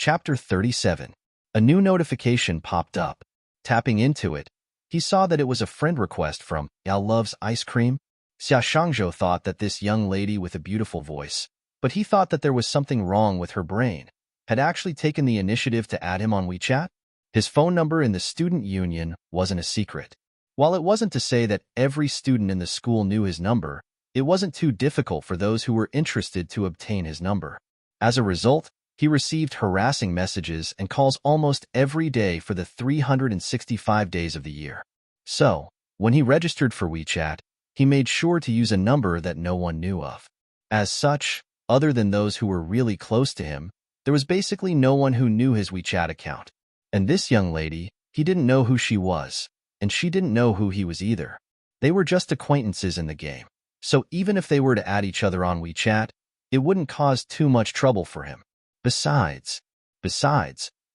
Chapter 37. A new notification popped up. Tapping into it, he saw that it was a friend request from Yao Loves Ice Cream. Xia Shangzhou thought that this young lady with a beautiful voice, but he thought that there was something wrong with her brain, had actually taken the initiative to add him on WeChat. His phone number in the student union wasn't a secret. While it wasn't to say that every student in the school knew his number, it wasn't too difficult for those who were interested to obtain his number. As a result, he received harassing messages and calls almost every day for the 365 days of the year. So, when he registered for WeChat, he made sure to use a number that no one knew of. As such, other than those who were really close to him, there was basically no one who knew his WeChat account. And this young lady, he didn't know who she was, and she didn't know who he was either. They were just acquaintances in the game. So even if they were to add each other on WeChat, it wouldn't cause too much trouble for him. Besides,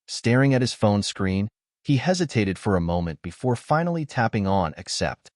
staring at his phone screen, he hesitated for a moment before finally tapping on accept.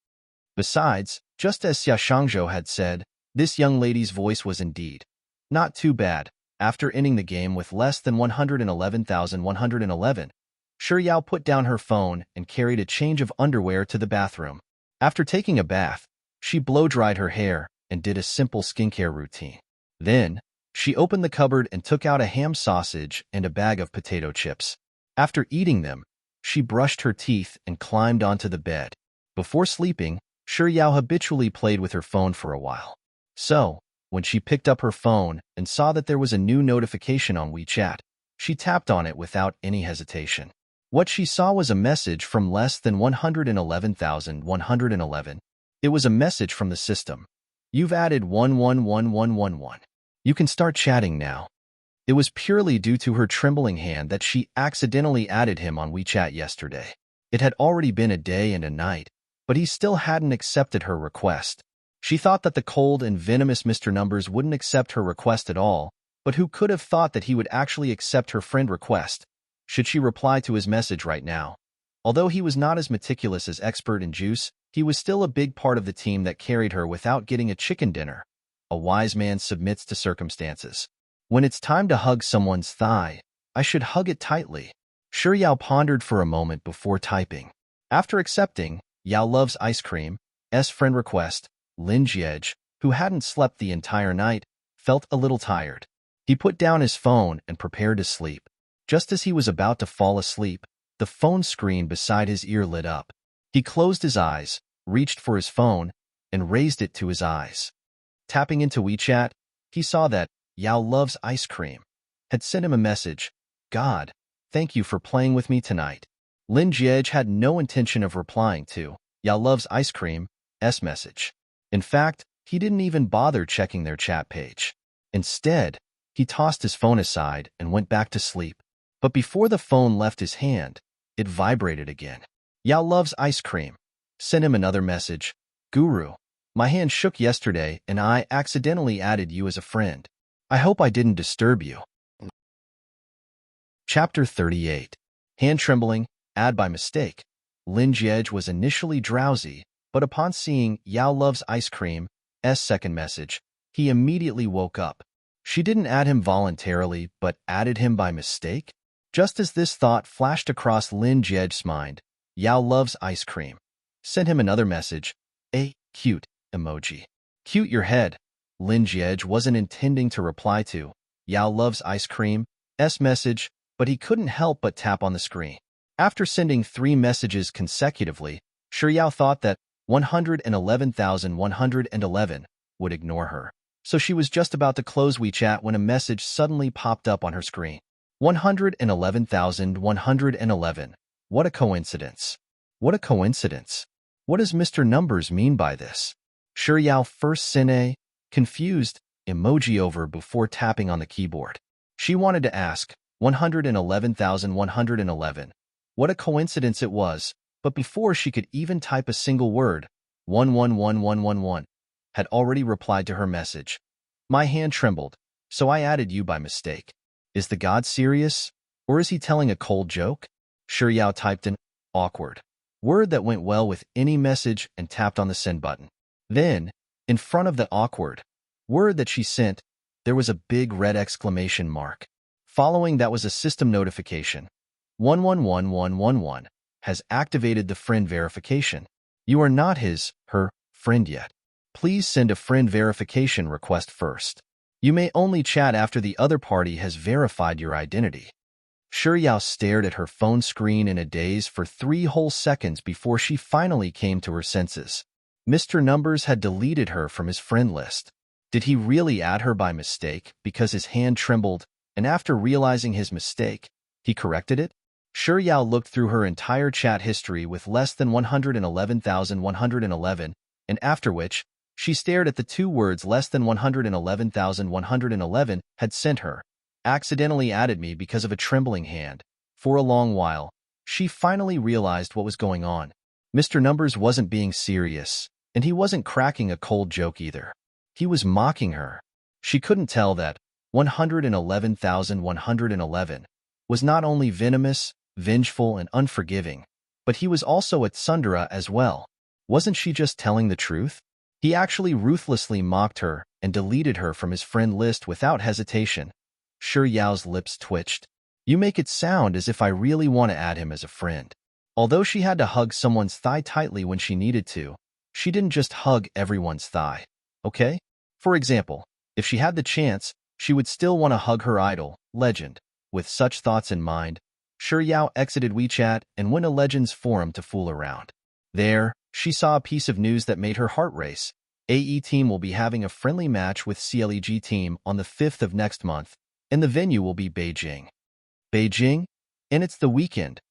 Besides, just as Xia Shangzhou had said, this young lady's voice was indeed not too bad. After ending the game with less than 111,111, Shi Yao put down her phone and carried a change of underwear to the bathroom. After taking a bath, she blow-dried her hair and did a simple skincare routine. Then, she opened the cupboard and took out a ham sausage and a bag of potato chips. After eating them, she brushed her teeth and climbed onto the bed. Before sleeping, Shi Yao habitually played with her phone for a while. So, when she picked up her phone and saw that there was a new notification on WeChat, she tapped on it without any hesitation. What she saw was a message from less than 111,111. It was a message from the system. You've added 111111. You can start chatting now. It was purely due to her trembling hand that she accidentally added him on WeChat yesterday. It had already been a day and a night, but he still hadn't accepted her request. She thought that the cold and venomous Mr. Numbers wouldn't accept her request at all, but who could have thought that he would actually accept her friend request? Should she reply to his message right now? Although he was not as meticulous as Expert in Juice, he was still a big part of the team that carried her without getting a chicken dinner. A wise man submits to circumstances. When it's time to hug someone's thigh, I should hug it tightly. Shi Yao pondered for a moment before typing. After accepting Yao Loves Ice Cream's friend request, Lin Jiej, who hadn't slept the entire night, felt a little tired. He put down his phone and prepared to sleep. Just as he was about to fall asleep, the phone screen beside his ear lit up. He closed his eyes, reached for his phone, and raised it to his eyes. Tapping into WeChat, he saw that Yao Loves Ice Cream had sent him a message. God, thank you for playing with me tonight. Lin Jiej had no intention of replying to Yao Loves Ice Cream's message. In fact, he didn't even bother checking their chat page. Instead, he tossed his phone aside and went back to sleep. But before the phone left his hand, it vibrated again. Yao Loves Ice Cream sent him another message. Guru, my hand shook yesterday and I accidentally added you as a friend. I hope I didn't disturb you. Chapter 38. Hand trembling, add by mistake. Lin Jiej was initially drowsy, but upon seeing Yao Loves Ice Cream's second message, he immediately woke up. She didn't add him voluntarily, but added him by mistake? Just as this thought flashed across Lin Jiej's mind, Yao Loves Ice Cream sent him another message, a cute emoji. Cute your head. Lin Jiej wasn't intending to reply to Yao Loves Ice Cream's message, but he couldn't help but tap on the screen. After sending 3 messages consecutively, Shi Yao thought that 111,111 would ignore her. So she was just about to close WeChat when a message suddenly popped up on her screen. 111,111. What a coincidence. What a coincidence. What does Mr. Numbers mean by this? Shi Yao first sent a confused emoji over before tapping on the keyboard. She wanted to ask 111,111. What a coincidence it was, but before she could even type a single word, 111111 had already replied to her message. My hand trembled, so I added you by mistake. Is the god serious, or is he telling a cold joke? Shi Yao typed an awkward word that went well with any message and tapped on the send button. Then, in front of the awkward word that she sent, there was a big red exclamation mark. Following that was a system notification. 111111 has activated the friend verification. You are not her friend yet. Please send a friend verification request first. You may only chat after the other party has verified your identity. Yao stared at her phone screen in a daze for 3 whole seconds before she finally came to her senses. Mr. Numbers had deleted her from his friend list. Did he really add her by mistake because his hand trembled, and after realizing his mistake, he corrected it? Yao looked through her entire chat history with less than 111,111, and after which, she stared at the 2 words less than 111,111 had sent her. Accidentally added me because of a trembling hand. For a long while, she finally realized what was going on. Mr. Numbers wasn't being serious, and he wasn't cracking a cold joke either. He was mocking her. She couldn't tell that 111,111 was not only venomous, vengeful, and unforgiving, but he was also a tsundere as well. Wasn't she just telling the truth? He actually ruthlessly mocked her and deleted her from his friend list without hesitation. Yao's lips twitched. You make it sound as if I really want to add him as a friend. Although she had to hug someone's thigh tightly when she needed to, she didn't just hug everyone's thigh, okay? For example, if she had the chance, she would still want to hug her idol, Legend. With such thoughts in mind, Yao exited WeChat and went to Legend's forum to fool around. There, she saw a piece of news that made her heart race. AE team will be having a friendly match with CLEG team on the 5th of next month, and the venue will be Beijing. Beijing? And it's the weekend.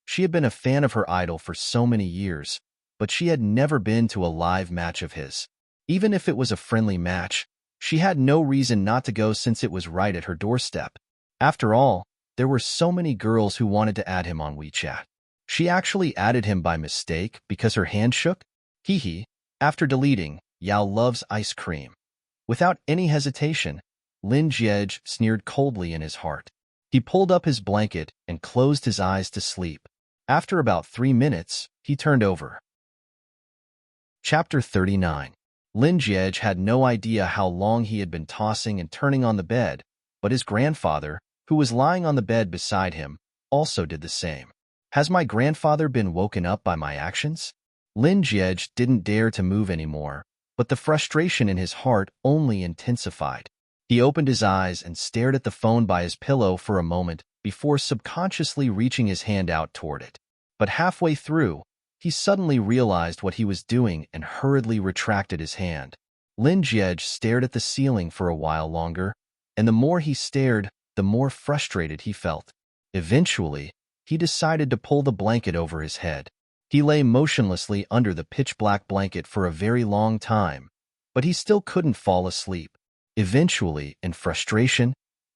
She had been a fan of her idol for so many years, but she had never been to a live match of his. Even if it was a friendly match, she had no reason not to go since it was right at her doorstep. After all, there were so many girls who wanted to add him on WeChat. She actually added him by mistake because her hand shook? Hee. After deleting, Yao loves ice cream. Without any hesitation, Lin Jiej sneered coldly in his heart. He pulled up his blanket and closed his eyes to sleep. After about 3 minutes, he turned over. Chapter 39. Lin Jiej had no idea how long he had been tossing and turning on the bed, but his grandfather, who was lying on the bed beside him, also did the same. Has my grandfather been woken up by my actions? Lin Jiej didn't dare to move anymore, but the frustration in his heart only intensified. He opened his eyes and stared at the phone by his pillow for a moment before subconsciously reaching his hand out toward it. But halfway through, he suddenly realized what he was doing and hurriedly retracted his hand. Lin Jiej stared at the ceiling for a while longer, and the more he stared, the more frustrated he felt. Eventually, he decided to pull the blanket over his head. He lay motionlessly under the pitch-black blanket for a very long time, but he still couldn't fall asleep. Eventually, in frustration,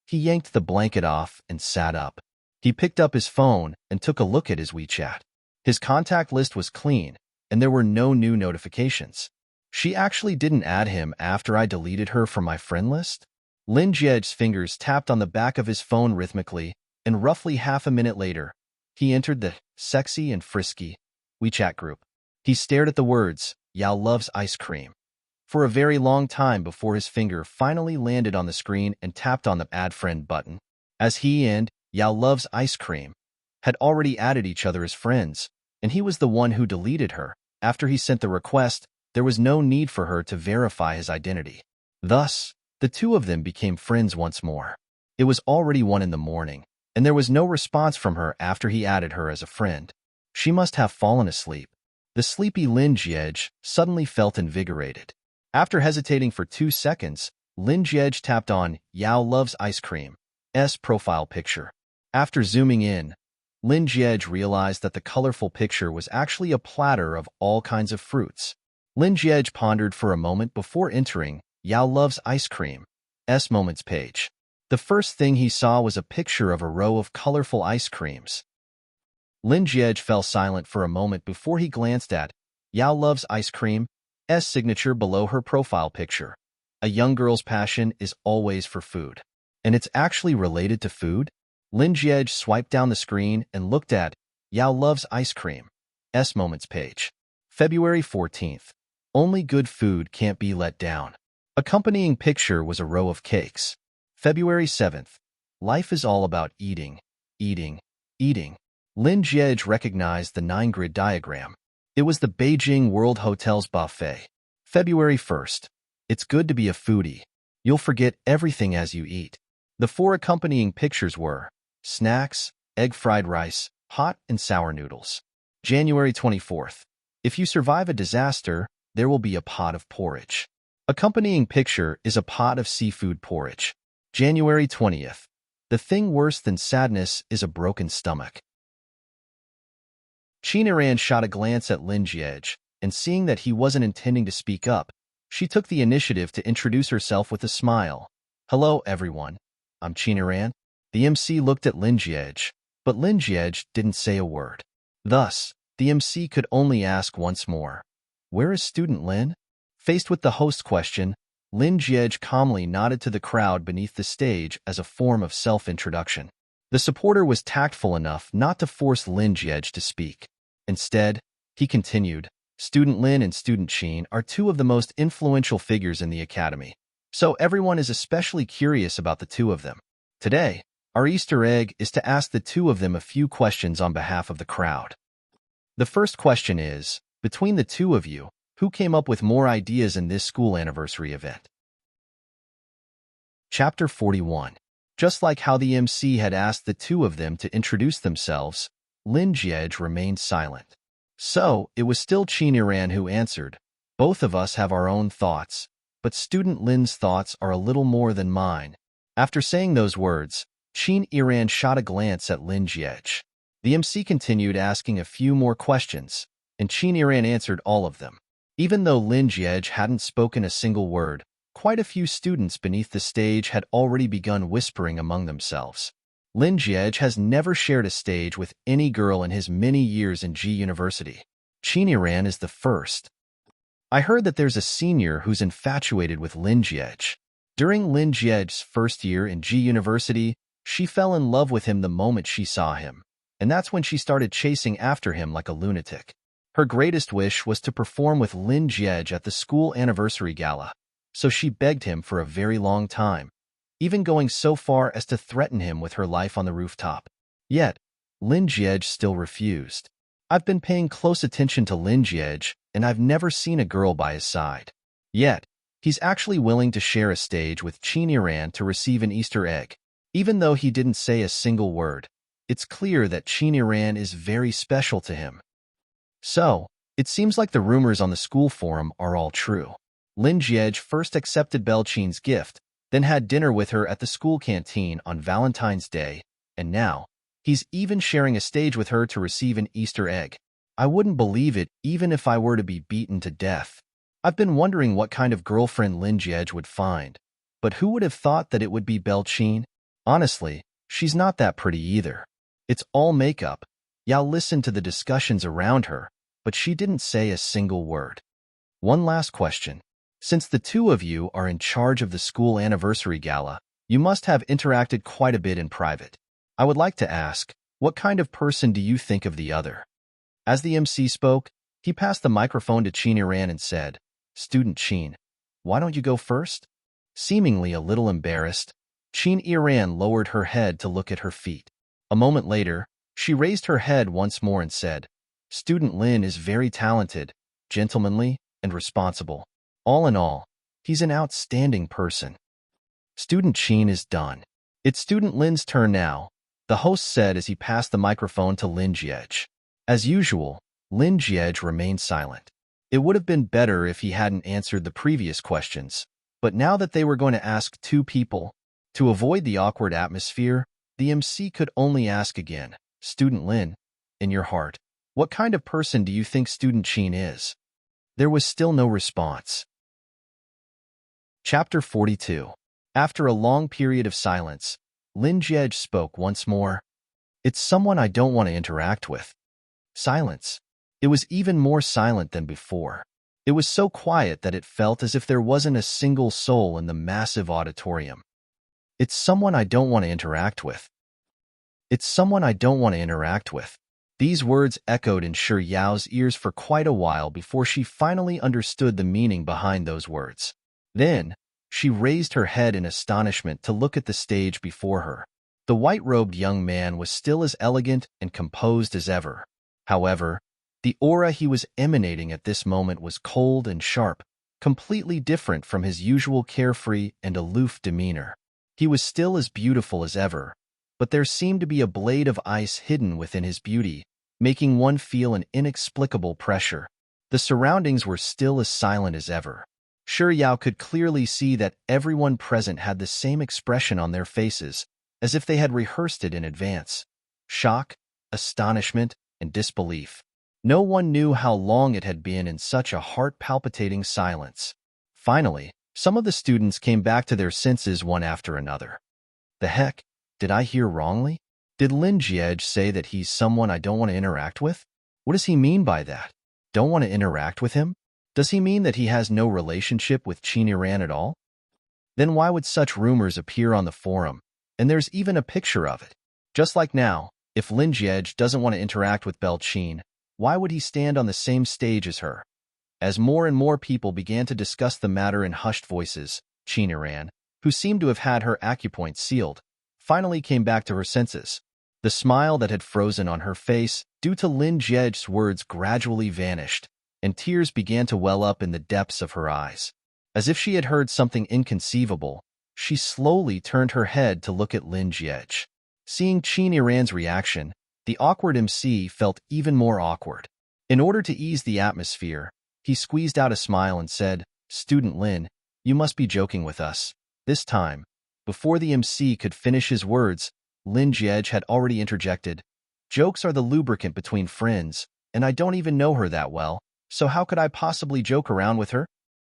he yanked the blanket off and sat up. He picked up his phone and took a look at his WeChat. His contact list was clean, and there were no new notifications. She actually didn't add him after I deleted her from my friend list? Lin Jiej's fingers tapped on the back of his phone rhythmically, and roughly half a minute later, he entered the sexy and frisky WeChat group. He stared at the words, Yao loves ice cream, for a very long time before his finger finally landed on the screen and tapped on the Add Friend button. As he and Yao loves ice cream had already added each other as friends, and he was the one who deleted her. After he sent the request, there was no need for her to verify his identity. Thus, the two of them became friends once more. It was already 1 in the morning, and there was no response from her after he added her as a friend. She must have fallen asleep. The sleepy Lin Jiej suddenly felt invigorated. After hesitating for 2 seconds, Lin Jiej tapped on Yao loves ice cream's profile picture. After zooming in, Lin Jiej realized that the colorful picture was actually a platter of all kinds of fruits. Lin Jiej pondered for a moment before entering Yao loves ice cream's moments page. The first thing he saw was a picture of a row of colorful ice creams. Lin Jiej fell silent for a moment before he glanced at Yao loves ice cream's signature below her profile picture. A young girl's passion is always for food. And it's actually related to food? Lin Jiej swiped down the screen and looked at Yao loves ice cream's moments page. February 14th. Only good food can't be let down. Accompanying picture was a row of cakes. February 7th. Life is all about eating, eating, eating. Lin Jiej recognized the 9-grid diagram. It was the Beijing World Hotel's buffet. February 1st. It's good to be a foodie. You'll forget everything as you eat. The 4 accompanying pictures were snacks, egg fried rice, hot and sour noodles. January 24th. If you survive a disaster, there will be a pot of porridge. Accompanying picture is a pot of seafood porridge. January 20th. The thing worse than sadness is a broken stomach. Qin Iran shot a glance at Lin Jiej, and seeing that he wasn't intending to speak up, she took the initiative to introduce herself with a smile. Hello, everyone. I'm Qin Iran. The MC looked at Lin Jiej, but Lin Jiej didn't say a word. Thus, the MC could only ask once more. Where is student Lin? Faced with the host question, Lin Jiej calmly nodded to the crowd beneath the stage as a form of self-introduction. The supporter was tactful enough not to force Lin Jiej to speak. Instead, he continued, Student Lin and Student Qin are 2 of the most influential figures in the academy, so everyone is especially curious about the 2 of them. Today, our Easter egg is to ask the 2 of them a few questions on behalf of the crowd. The first question is, between the 2 of you, who came up with more ideas in this school anniversary event? Chapter 41. Just like how the MC had asked the 2 of them to introduce themselves, Lin Jiej remained silent. So, it was still Qin Iran who answered. Both of us have our own thoughts, but student Lin's thoughts are a little more than mine. After saying those words, Qin Iran shot a glance at Lin Jiej. The MC continued asking a few more questions, and Qin Iran answered all of them. Even though Lin Jiej hadn't spoken a single word, quite a few students beneath the stage had already begun whispering among themselves. Lin Jiej has never shared a stage with any girl in his many years in G University. Qin Iran is the first. I heard that there's a senior who's infatuated with Lin Jiej. During Lin Jiej's first year in G University, she fell in love with him the moment she saw him, and that's when she started chasing after him like a lunatic. Her greatest wish was to perform with Lin Jiej at the school anniversary gala, so she begged him for a very long time, even going so far as to threaten him with her life on the rooftop. Yet, Lin Jiej still refused. I've been paying close attention to Lin Jiej, and I've never seen a girl by his side. Yet, he's actually willing to share a stage with Qin Iran to receive an Easter egg. Even though he didn't say a single word, it's clear that Qin Iran is very special to him. So, it seems like the rumors on the school forum are all true. Lin Jiej first accepted Belqin's gift, then had dinner with her at the school canteen on Valentine's Day, and now, he's even sharing a stage with her to receive an Easter egg. I wouldn't believe it even if I were to be beaten to death. I've been wondering what kind of girlfriend Lin Jiej would find, but who would have thought that it would be Belqin? Honestly, she's not that pretty either. It's all makeup. Yao listened to the discussions around her, but she didn't say a single word. One last question. Since the 2 of you are in charge of the school anniversary gala, you must have interacted quite a bit in private. I would like to ask, what kind of person do you think of the other? As the MC spoke, he passed the microphone to Qin Iran and said, Student Qin, why don't you go first? Seemingly a little embarrassed, Qin Iran lowered her head to look at her feet. A moment later, she raised her head once more and said, Student Lin is very talented, gentlemanly, and responsible. All in all, he's an outstanding person. Student Qin is done. It's Student Lin's turn now, the host said as he passed the microphone to Lin Jiej. As usual, Lin Jiej remained silent. It would have been better if he hadn't answered the previous questions, but now that they were going to ask 2 people, to avoid the awkward atmosphere, the MC could only ask again, Student Lin, in your heart, what kind of person do you think Student Qin is? There was still no response. Chapter 42. After a long period of silence, Lin Jiej spoke once more. It's someone I don't want to interact with. Silence. It was even more silent than before. It was so quiet that it felt as if there wasn't a single soul in the massive auditorium. It's someone I don't want to interact with. It's someone I don't want to interact with. These words echoed in Shi Yao's ears for quite a while before she finally understood the meaning behind those words. Then, she raised her head in astonishment to look at the stage before her. The white-robed young man was still as elegant and composed as ever. However, the aura he was emanating at this moment was cold and sharp, completely different from his usual carefree and aloof demeanor. He was still as beautiful as ever, but there seemed to be a blade of ice hidden within his beauty, making one feel an inexplicable pressure. The surroundings were still as silent as ever. Shi Yao could clearly see that everyone present had the same expression on their faces, as if they had rehearsed it in advance. Shock, astonishment, and disbelief. No one knew how long it had been in such a heart-palpitating silence. Finally, some of the students came back to their senses one after another. The heck? Did I hear wrongly? Did Lin Jiej say that he's someone I don't want to interact with? What does he mean by that? Don't want to interact with him? Does he mean that he has no relationship with Qin Yiran at all? Then why would such rumors appear on the forum? And there's even a picture of it. Just like now, if Lin Jiej doesn't want to interact with Belle Qin, why would he stand on the same stage as her? As more and more people began to discuss the matter in hushed voices, Qin Yiran, who seemed to have had her acupoint sealed, finally came back to her senses. The smile that had frozen on her face due to Lin Jiej's words gradually vanished, and tears began to well up in the depths of her eyes. As if she had heard something inconceivable, she slowly turned her head to look at Lin Jiej. Seeing Qin Yiran's reaction, the awkward MC felt even more awkward. In order to ease the atmosphere, he squeezed out a smile and said, "Student Lin, you must be joking with us." This time, before the MC could finish his words, Lin Jiej had already interjected, "Jokes are the lubricant between friends, and I don't even know her that well, so how could I possibly joke around with her?"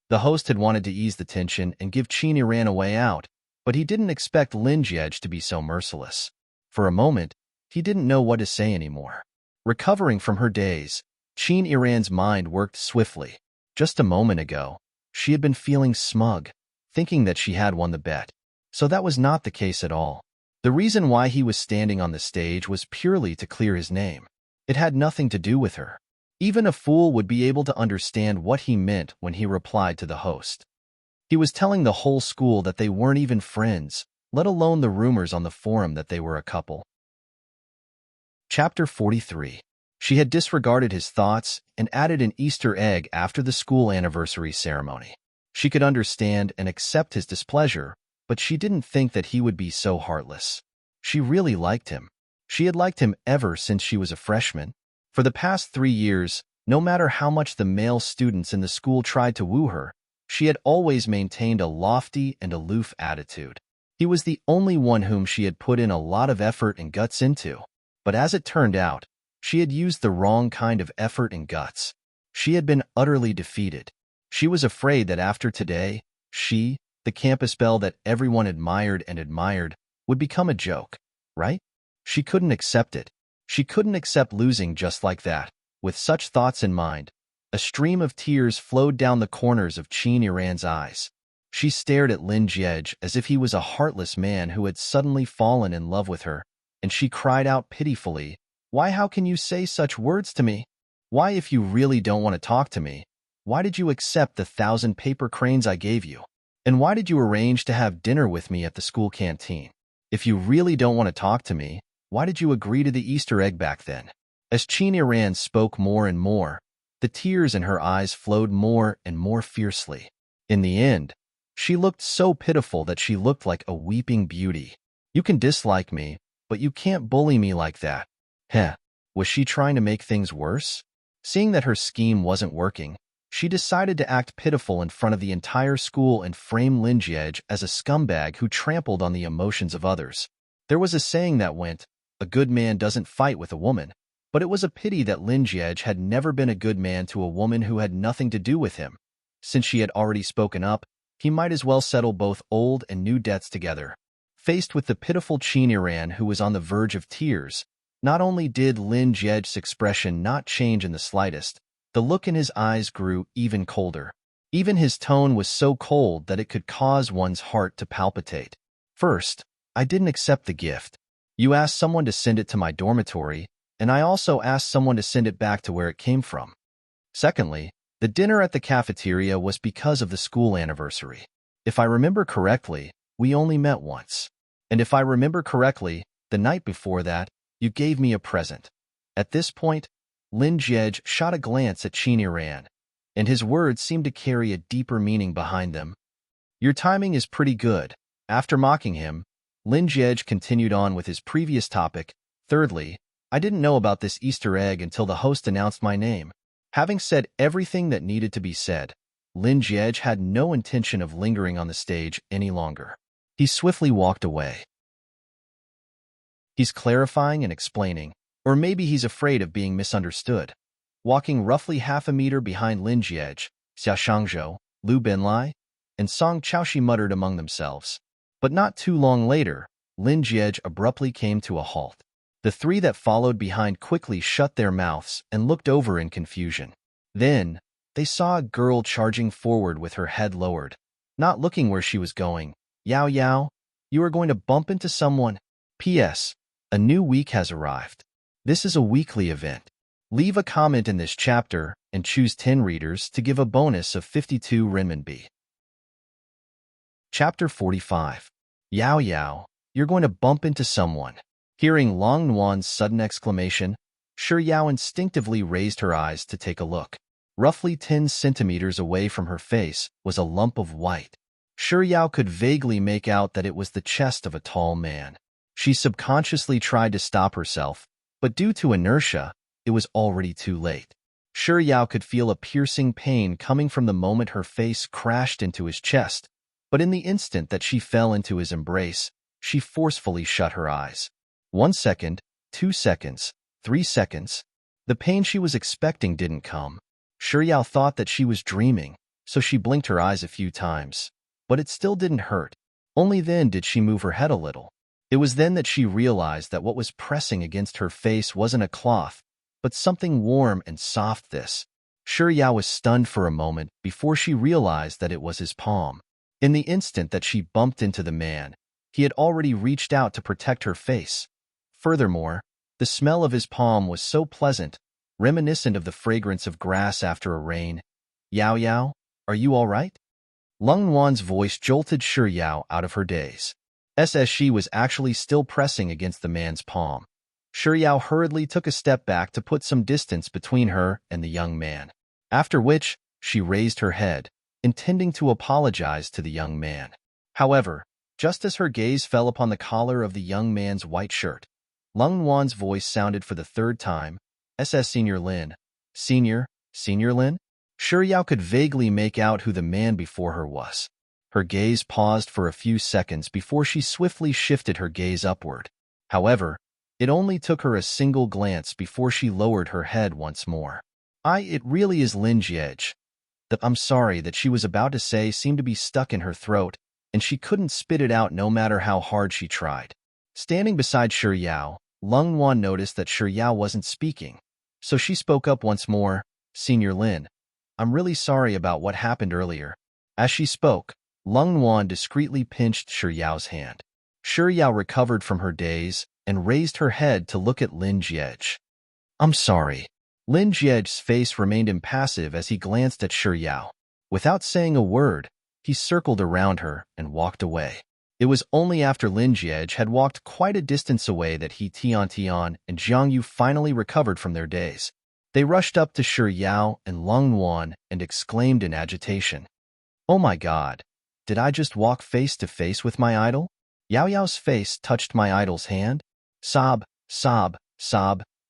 The host had wanted to ease the tension and give Qin Yiran a way out, but he didn't expect Lin Jiej to be so merciless. For a moment, he didn't know what to say anymore. Recovering from her daze, Qin Yiran's mind worked swiftly. Just a moment ago, she had been feeling smug, thinking that she had won the bet. So that was not the case at all. The reason why he was standing on the stage was purely to clear his name. It had nothing to do with her. Even a fool would be able to understand what he meant when he replied to the host. He was telling the whole school that they weren't even friends, let alone the rumors on the forum that they were a couple. Chapter 43. She had disregarded his thoughts and added an Easter egg after the school anniversary ceremony. She could understand and accept his displeasure, but she didn't think that he would be so heartless. She really liked him. She had liked him ever since she was a freshman. For the past 3 years, no matter how much the male students in the school tried to woo her, she had always maintained a lofty and aloof attitude. He was the only one whom she had put in a lot of effort and guts into. But as it turned out, she had used the wrong kind of effort and guts. She had been utterly defeated. She was afraid that after today, she, the campus belle that everyone admired, would become a joke, right? She couldn't accept it. She couldn't accept losing just like that. With such thoughts in mind, a stream of tears flowed down the corners of Qin Yiran's eyes. She stared at Lin Jiej as if he was a heartless man who had suddenly fallen in love with her, and she cried out pitifully, "Why, how can you say such words to me? Why, if you really don't want to talk to me, why did you accept the 1,000 paper cranes I gave you? And why did you arrange to have dinner with me at the school canteen? If you really don't want to talk to me, why did you agree to the Easter egg back then?" As Qin Yiran spoke more and more, the tears in her eyes flowed more and more fiercely. In the end, she looked so pitiful that she looked like a weeping beauty. "You can dislike me, but you can't bully me like that." Heh, was she trying to make things worse? Seeing that her scheme wasn't working, she decided to act pitiful in front of the entire school and frame Lin Jiej as a scumbag who trampled on the emotions of others. There was a saying that went, "A good man doesn't fight with a woman," but it was a pity that Lin Jiej had never been a good man to a woman who had nothing to do with him. Since she had already spoken up, he might as well settle both old and new debts together. Faced with the pitiful Qin Yiran who was on the verge of tears, not only did Lin Jiej's expression not change in the slightest, the look in his eyes grew even colder. Even his tone was so cold that it could cause one's heart to palpitate. "First, I didn't accept the gift. You asked someone to send it to my dormitory, and I also asked someone to send it back to where it came from. Secondly, the dinner at the cafeteria was because of the school anniversary. If I remember correctly, we only met once. And if I remember correctly, the night before that, you gave me a present. At this point, Lin Jie shot a glance at Qin Iran, and his words seemed to carry a deeper meaning behind them. Your timing is pretty good. After mocking him, Lin Jie continued on with his previous topic. Thirdly, I didn't know about this Easter egg until the host announced my name. Having said everything that needed to be said, Lin Jie had no intention of lingering on the stage any longer. He swiftly walked away. He's clarifying and explaining, or maybe he's afraid of being misunderstood. Walking roughly half a meter behind Lin Jie, Xia Shangzhou, Lu Benlai, and Song Chaoshi muttered among themselves. But not too long later, Lin Jie abruptly came to a halt. The three that followed behind quickly shut their mouths and looked over in confusion. Then, they saw a girl charging forward with her head lowered. Not looking where she was going. Yao Yao, you are going to bump into someone. P.S. A new week has arrived. This is a weekly event. Leave a comment in this chapter and choose 10 readers to give a bonus of 52 renminbi. Chapter 45. Yao Yao, you're going to bump into someone. Hearing Long Nuan's sudden exclamation, Shi Yao instinctively raised her eyes to take a look. Roughly 10 centimeters away from her face was a lump of white. Shi Yao could vaguely make out that it was the chest of a tall man. She subconsciously tried to stop herself, but due to inertia, it was already too late. Shi Yao could feel a piercing pain coming from the moment her face crashed into his chest, but in the instant that she fell into his embrace, she forcefully shut her eyes. 1 second, 2 seconds, 3 seconds. The pain she was expecting didn't come. Shi Yao thought that she was dreaming, so she blinked her eyes a few times. But it still didn't hurt. Only then did she move her head a little. It was then that she realized that what was pressing against her face wasn't a cloth, but something warm and soft. Shi Yao was stunned for a moment before she realized that it was his palm. In the instant that she bumped into the man, he had already reached out to protect her face. Furthermore, the smell of his palm was so pleasant, reminiscent of the fragrance of grass after a rain. Yao Yao, are you all right? Lung Wan's voice jolted Shi Yao out of her daze. As she was actually still pressing against the man's palm. Shi Yao hurriedly took a step back to put some distance between her and the young man. After which, she raised her head, intending to apologize to the young man. However, just as her gaze fell upon the collar of the young man's white shirt, Lung Wan's voice sounded for the third time. Senior Lin. Senior Lin? Shi Yao could vaguely make out who the man before her was. Her gaze paused for a few seconds before she swiftly shifted her gaze upward. However, it only took her a single glance before she lowered her head once more. It really is Lin Jie. I'm sorry that she was about to say seemed to be stuck in her throat, and she couldn't spit it out no matter how hard she tried. Standing beside Shi Yao, Lung Wan noticed that Shi Yao wasn't speaking, so she spoke up once more. Senior Lin, I'm really sorry about what happened earlier. As she spoke, Lung Wan discreetly pinched Shi Yao's hand. Shi Yao recovered from her daze and raised her head to look at Lin Jie. I'm sorry. Lin Jie's face remained impassive as he glanced at Shi Yao. Without saying a word, he circled around her and walked away. It was only after Lin Jie had walked quite a distance away that Tian and Jiang Yu finally recovered from their daze. They rushed up to Shi Yao and Lung Wan and exclaimed in agitation. Oh my God, did I just walk face to face with my idol? Yao Yao's face touched my idol's hand. Sob,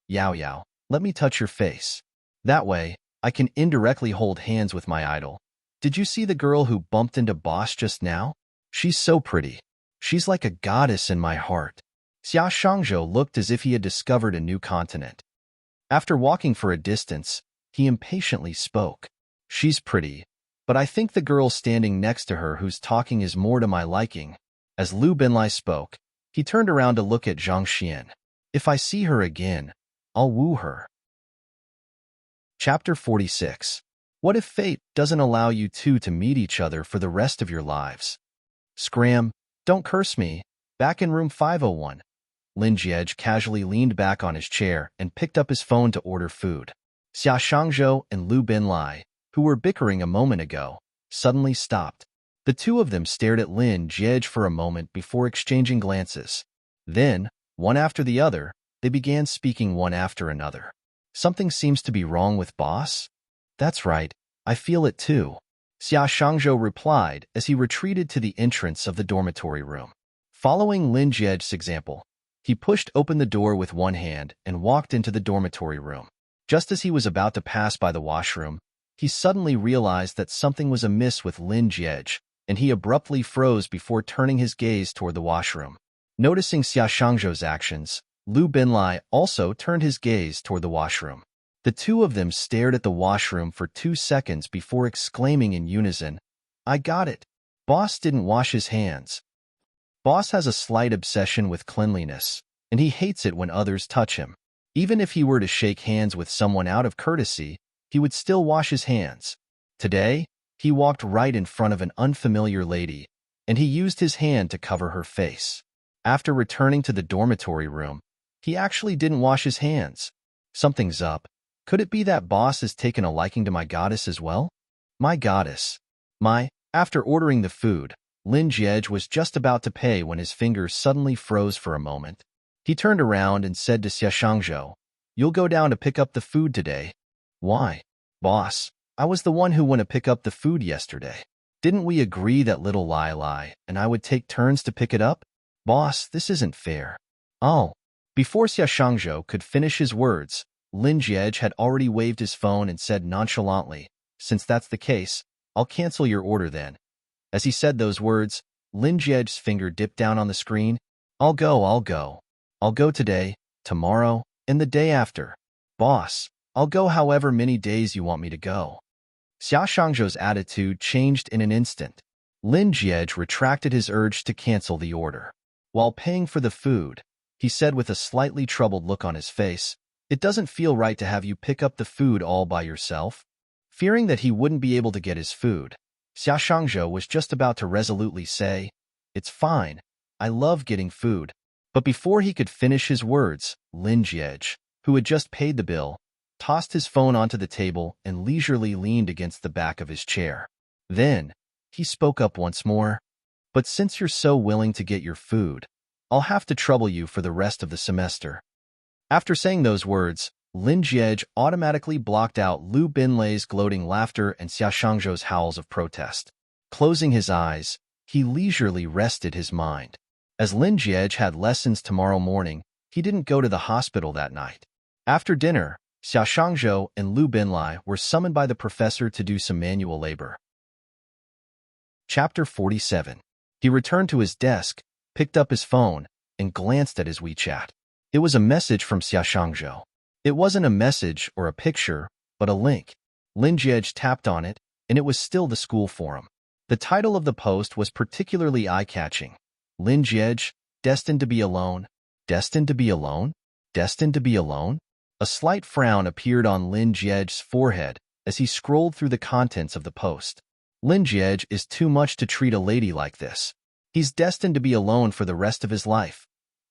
Yao Yao, let me touch your face. That way, I can indirectly hold hands with my idol. Did you see the girl who bumped into Boss just now? She's so pretty. She's like a goddess in my heart. Xia Shangzhou looked as if he had discovered a new continent. After walking for a distance, he impatiently spoke. She's pretty, but I think the girl standing next to her who's talking is more to my liking. As Lu Benlai spoke, he turned around to look at Zhang Xian. If I see her again, I'll woo her. Chapter 46. What if fate doesn't allow you two to meet each other for the rest of your lives? Scram, don't curse me. Back in room 501. Lin Jie casually leaned back on his chair and picked up his phone to order food. Xia Shangzhou and Lu Benlai, who were bickering a moment ago, suddenly stopped. The two of them stared at Lin Jiej for a moment before exchanging glances. Then, one after the other, they began speaking one after another. Something seems to be wrong with boss? That's right, I feel it too. Xia Shangzhou replied as he retreated to the entrance of the dormitory room. Following Lin Jiej's example, he pushed open the door with one hand and walked into the dormitory room. Just as he was about to pass by the washroom, he suddenly realized that something was amiss with Lin Jiej, and he abruptly froze before turning his gaze toward the washroom. Noticing Xia Shangzhou's actions, Lu Binlai also turned his gaze toward the washroom. The two of them stared at the washroom for 2 seconds before exclaiming in unison, "I got it! Boss didn't wash his hands." Boss has a slight obsession with cleanliness, and he hates it when others touch him. Even if he were to shake hands with someone out of courtesy, he would still wash his hands. Today, he walked right in front of an unfamiliar lady, and he used his hand to cover her face. After returning to the dormitory room, he actually didn't wash his hands. Something's up. Could it be that boss has taken a liking to my goddess as well? My goddess. After ordering the food, Lin Jiej was just about to pay when his fingers suddenly froze for a moment. He turned around and said to Xia Shangzhou, "You'll go down to pick up the food today." "Why? Boss, I was the one who went to pick up the food yesterday. Didn't we agree that little Lai and I would take turns to pick it up? Boss, this isn't fair." "Oh." Before Xia Shangzhou could finish his words, Lin Jiej had already waved his phone and said nonchalantly, "Since that's the case, I'll cancel your order then." As he said those words, Lin Jiej's finger dipped down on the screen. I'll go. I'll go today, tomorrow, and the day after. Boss, I'll go however many days you want me to go." Xia Shangzhou's attitude changed in an instant. Lin Jiej retracted his urge to cancel the order. While paying for the food, he said with a slightly troubled look on his face, "It doesn't feel right to have you pick up the food all by yourself." Fearing that he wouldn't be able to get his food, Xia Shangzhou was just about to resolutely say, "It's fine. I love getting food." But before he could finish his words, Lin Jiej, who had just paid the bill, tossed his phone onto the table and leisurely leaned against the back of his chair. Then, he spoke up once more. "But since you're so willing to get your food, I'll have to trouble you for the rest of the semester." After saying those words, Lin Jiej automatically blocked out Lu Binlai's gloating laughter and Xia Shangzhou's howls of protest. Closing his eyes, he leisurely rested his mind. As Lin Jiej had lessons tomorrow morning, he didn't go to the hospital that night. After dinner, Xia Shangzhou and Lu Binlai were summoned by the professor to do some manual labor. Chapter 47. He returned to his desk, picked up his phone, and glanced at his WeChat. It was a message from Xia Shangzhou. It wasn't a message or a picture, but a link. Lin Jiej tapped on it, and it was still the school forum. The title of the post was particularly eye-catching. Lin Jiej, destined to be alone. Destined to be alone? Destined to be alone? A slight frown appeared on Lin Jiej's forehead as he scrolled through the contents of the post. Lin Jiej is too much to treat a lady like this. He's destined to be alone for the rest of his life.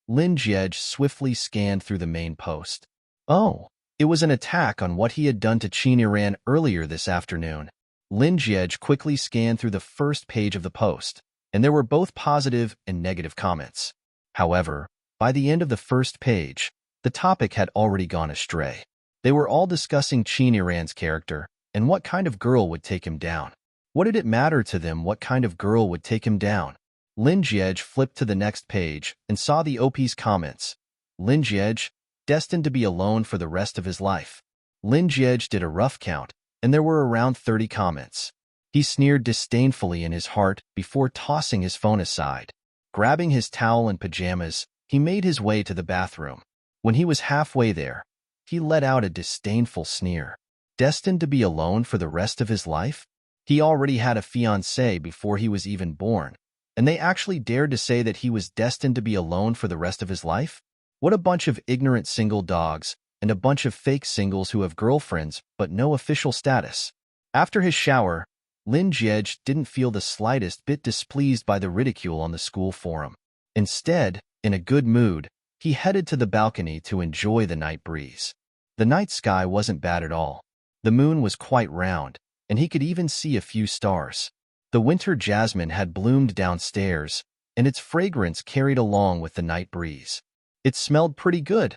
Lin Jiej swiftly scanned through the main post. Oh, it was an attack on what he had done to Qin Iran earlier this afternoon. Lin Jiej quickly scanned through the first page of the post, and there were both positive and negative comments. However, by the end of the first page, the topic had already gone astray. They were all discussing Qin Iran's character and what kind of girl would take him down. What did it matter to them what kind of girl would take him down? Lin Jiej flipped to the next page and saw the OP's comments. Lin Jiej, destined to be alone for the rest of his life. Lin Jiej did a rough count, and there were around 30 comments. He sneered disdainfully in his heart before tossing his phone aside. Grabbing his towel and pajamas, he made his way to the bathroom. When he was halfway there, he let out a disdainful sneer. Destined to be alone for the rest of his life? He already had a fiancée before he was even born, and they actually dared to say that he was destined to be alone for the rest of his life? What a bunch of ignorant single dogs, and a bunch of fake singles who have girlfriends but no official status. After his shower, Lin Jiej didn't feel the slightest bit displeased by the ridicule on the school forum. Instead, in a good mood, he headed to the balcony to enjoy the night breeze. The night sky wasn't bad at all. The moon was quite round, and he could even see a few stars. The winter jasmine had bloomed downstairs, and its fragrance carried along with the night breeze. It smelled pretty good.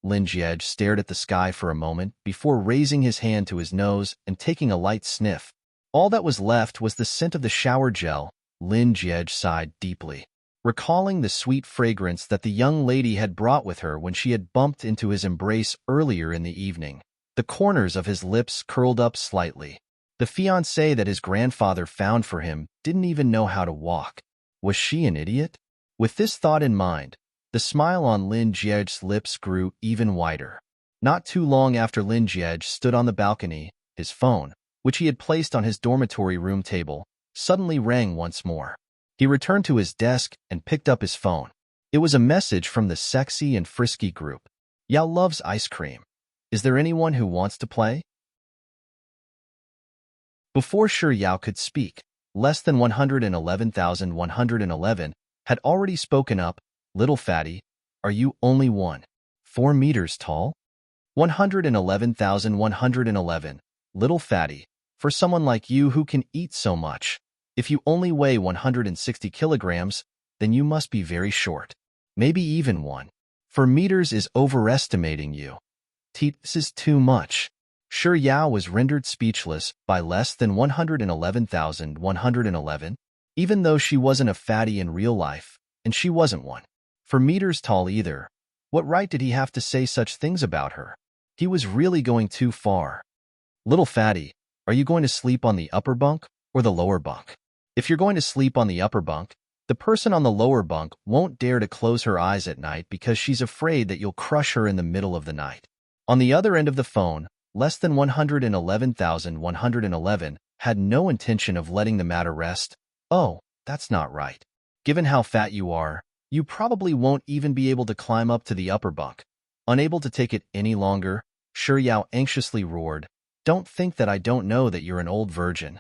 Lin Jiej stared at the sky for a moment before raising his hand to his nose and taking a light sniff. All that was left was the scent of the shower gel. Lin Jiej sighed deeply, recalling the sweet fragrance that the young lady had brought with her when she had bumped into his embrace earlier in the evening. The corners of his lips curled up slightly. The fiancée that his grandfather found for him didn't even know how to walk. Was she an idiot? With this thought in mind, the smile on Lin Jiej's lips grew even wider. Not too long after Lin Jiej stood on the balcony, his phone, which he had placed on his dormitory room table, suddenly rang once more. He returned to his desk and picked up his phone. It was a message from the sexy and frisky group. Yao loves ice cream. Is there anyone who wants to play? Before Shi Yao could speak, less than 111,111 had already spoken up. Little fatty, are you only 4 meters tall? 111,111. Little fatty, for someone like you who can eat so much. If you only weigh 160 kilograms, then you must be very short. Maybe even 4 meters is overestimating you. This is too much. Shi Yao was rendered speechless by less than 111,111. Even though she wasn't a fatty in real life, and she wasn't 4 meters tall either, what right did he have to say such things about her? He was really going too far. Little fatty, are you going to sleep on the upper bunk or the lower bunk? If you're going to sleep on the upper bunk, the person on the lower bunk won't dare to close her eyes at night because she's afraid that you'll crush her in the middle of the night. On the other end of the phone, less than 111,111 had no intention of letting the matter rest. Oh, that's not right. Given how fat you are, you probably won't even be able to climb up to the upper bunk. Unable to take it any longer, Shi Yao anxiously roared, "Don't think that I don't know that you're an old virgin."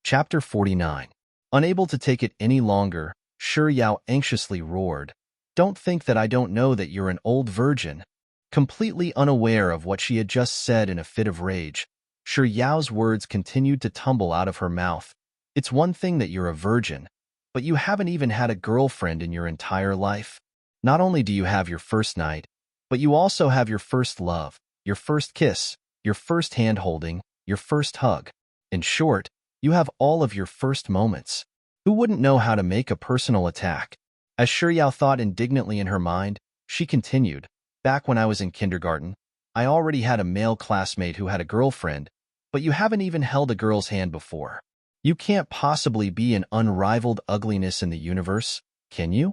Chapter 49. Unable to take it any longer, Shi Yao anxiously roared, "Don't think that I don't know that you're an old virgin." Completely unaware of what she had just said in a fit of rage, Shi Yao's words continued to tumble out of her mouth. It's one thing that you're a virgin, but you haven't even had a girlfriend in your entire life. Not only do you have your first night, but you also have your first love, your first kiss, your first hand-holding, your first hug. In short, you have all of your first moments. Who wouldn't know how to make a personal attack? As Shi Yao thought indignantly in her mind, she continued, "Back when I was in kindergarten, I already had a male classmate who had a girlfriend, but you haven't even held a girl's hand before. You can't possibly be an unrivaled ugliness in the universe, can you?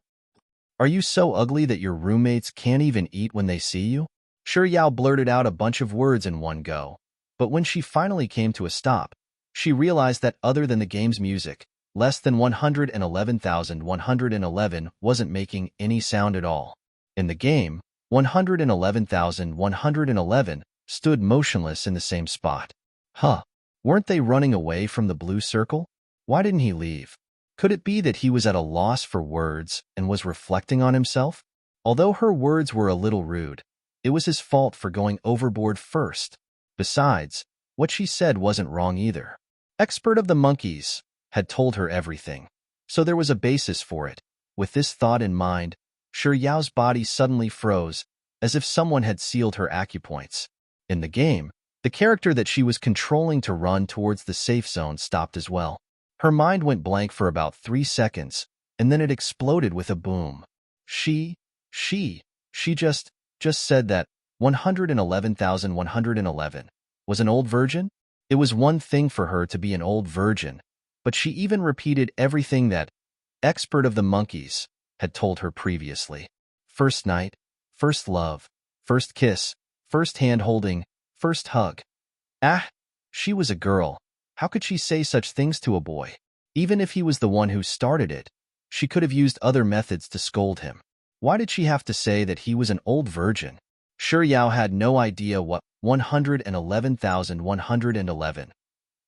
Are you so ugly that your roommates can't even eat when they see you?" Shi Yao blurted out a bunch of words in one go, but when she finally came to a stop, she realized that other than the game's music, less than 111,111 wasn't making any sound at all. In the game, 111,111 stood motionless in the same spot. Huh, weren't they running away from the blue circle? Why didn't he leave? Could it be that he was at a loss for words and was reflecting on himself? Although her words were a little rude, it was his fault for going overboard first. Besides, what she said wasn't wrong either. Expert of the monkeys had told her everything, so there was a basis for it. With this thought in mind, Shi Yao's body suddenly froze, as if someone had sealed her acupoints. In the game, the character that she was controlling to run towards the safe zone stopped as well. Her mind went blank for about 3 seconds, and then it exploded with a boom. She just said that 111,111 was an old virgin? It was one thing for her to be an old virgin, but she even repeated everything that expert of the monkeys had told her previously. First night, first love, first kiss, first hand-holding, first hug. She was a girl. How could she say such things to a boy? Even if he was the one who started it, she could have used other methods to scold him. Why did she have to say that he was an old virgin? Shi Yao had no idea what 111,111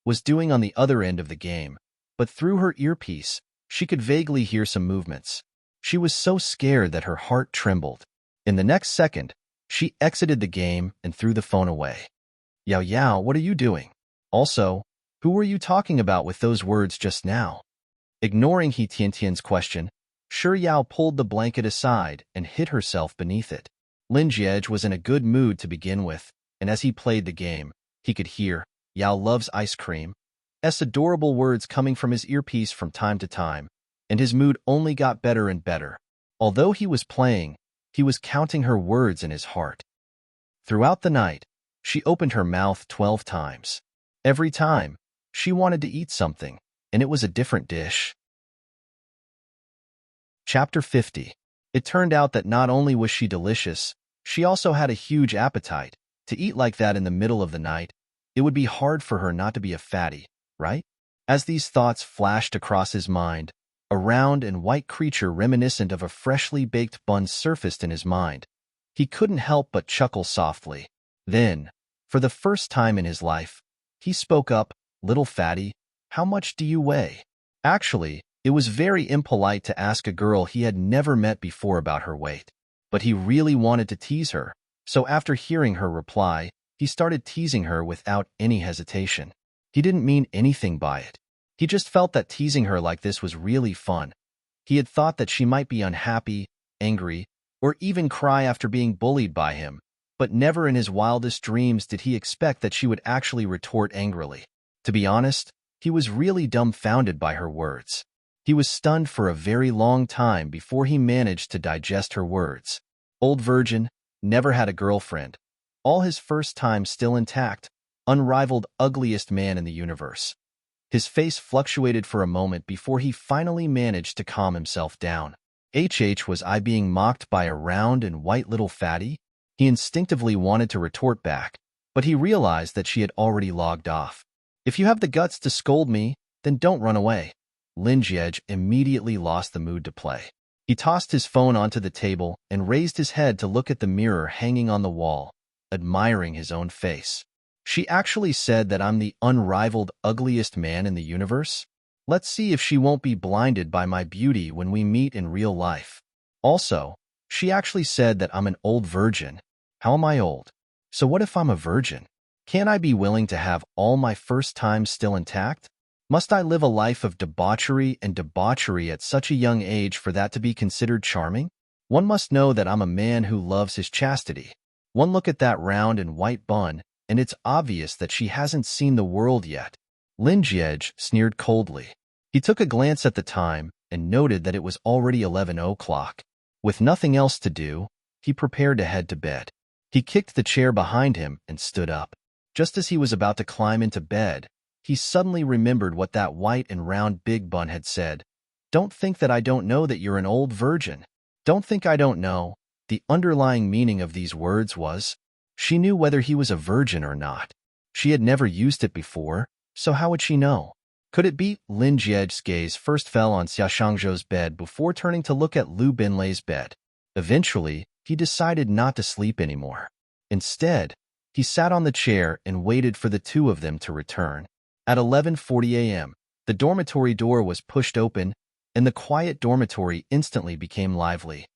was doing on the other end of the game, but through her earpiece, she could vaguely hear some movements. She was so scared that her heart trembled. In the next second, she exited the game and threw the phone away. Yao, what are you doing? Also, Who were you talking about with those words just now? Ignoring He Tiantian's question, Shi Yao pulled the blanket aside and hid herself beneath it. Lin Jie was in a good mood to begin with, and as he played the game, he could hear, Yao loves ice cream, adorable words coming from his earpiece from time to time, and his mood only got better and better. Although he was playing, he was counting her words in his heart. Throughout the night, she opened her mouth 12 times. Every time, she wanted to eat something, and it was a different dish. Chapter 50. It turned out that not only was she delicious, she also had a huge appetite. To eat like that in the middle of the night, it would be hard for her not to be a fatty, right? As these thoughts flashed across his mind, a round and white creature reminiscent of a freshly baked bun surfaced in his mind. He couldn't help but chuckle softly. Then, for the first time in his life, he spoke up, "Little fatty, how much do you weigh?" Actually, it was very impolite to ask a girl he had never met before about her weight. But he really wanted to tease her, so after hearing her reply, he started teasing her without any hesitation. He didn't mean anything by it. He just felt that teasing her like this was really fun. He had thought that she might be unhappy, angry, or even cry after being bullied by him, but never in his wildest dreams did he expect that she would actually retort angrily. To be honest, he was really dumbfounded by her words. He was stunned for a very long time before he managed to digest her words. Old virgin, never had a girlfriend. All his first time still intact, unrivaled ugliest man in the universe. His face fluctuated for a moment before he finally managed to calm himself down. Was I being mocked by a round and white little fatty? He instinctively wanted to retort back, but he realized that she had already logged off. If you have the guts to scold me, then don't run away. Lin Jie immediately lost the mood to play. He tossed his phone onto the table and raised his head to look at the mirror hanging on the wall, admiring his own face. She actually said that I'm the unrivaled ugliest man in the universe? Let's see if she won't be blinded by my beauty when we meet in real life. Also, she actually said that I'm an old virgin. How am I old? So what if I'm a virgin? Can't I be willing to have all my first times still intact? Must I live a life of debauchery at such a young age for that to be considered charming? One must know that I'm a man who loves his chastity. One look at that round and white bun, and it's obvious that she hasn't seen the world yet. Lin Jie sneered coldly. He took a glance at the time and noted that it was already 11 o'clock. With nothing else to do, he prepared to head to bed. He kicked the chair behind him and stood up. Just as he was about to climb into bed, he suddenly remembered what that white and round big bun had said. Don't think that I don't know that you're an old virgin. Don't think I don't know. The underlying meaning of these words was, she knew whether he was a virgin or not. She had never used it before, so how would she know? Could it be? Lin Jie's gaze first fell on Xia Shangzhou's bed before turning to look at Lu Binlai's bed. Eventually, he decided not to sleep anymore. Instead, he sat on the chair and waited for the two of them to return. At 11:40 a.m., the dormitory door was pushed open, and the quiet dormitory instantly became lively.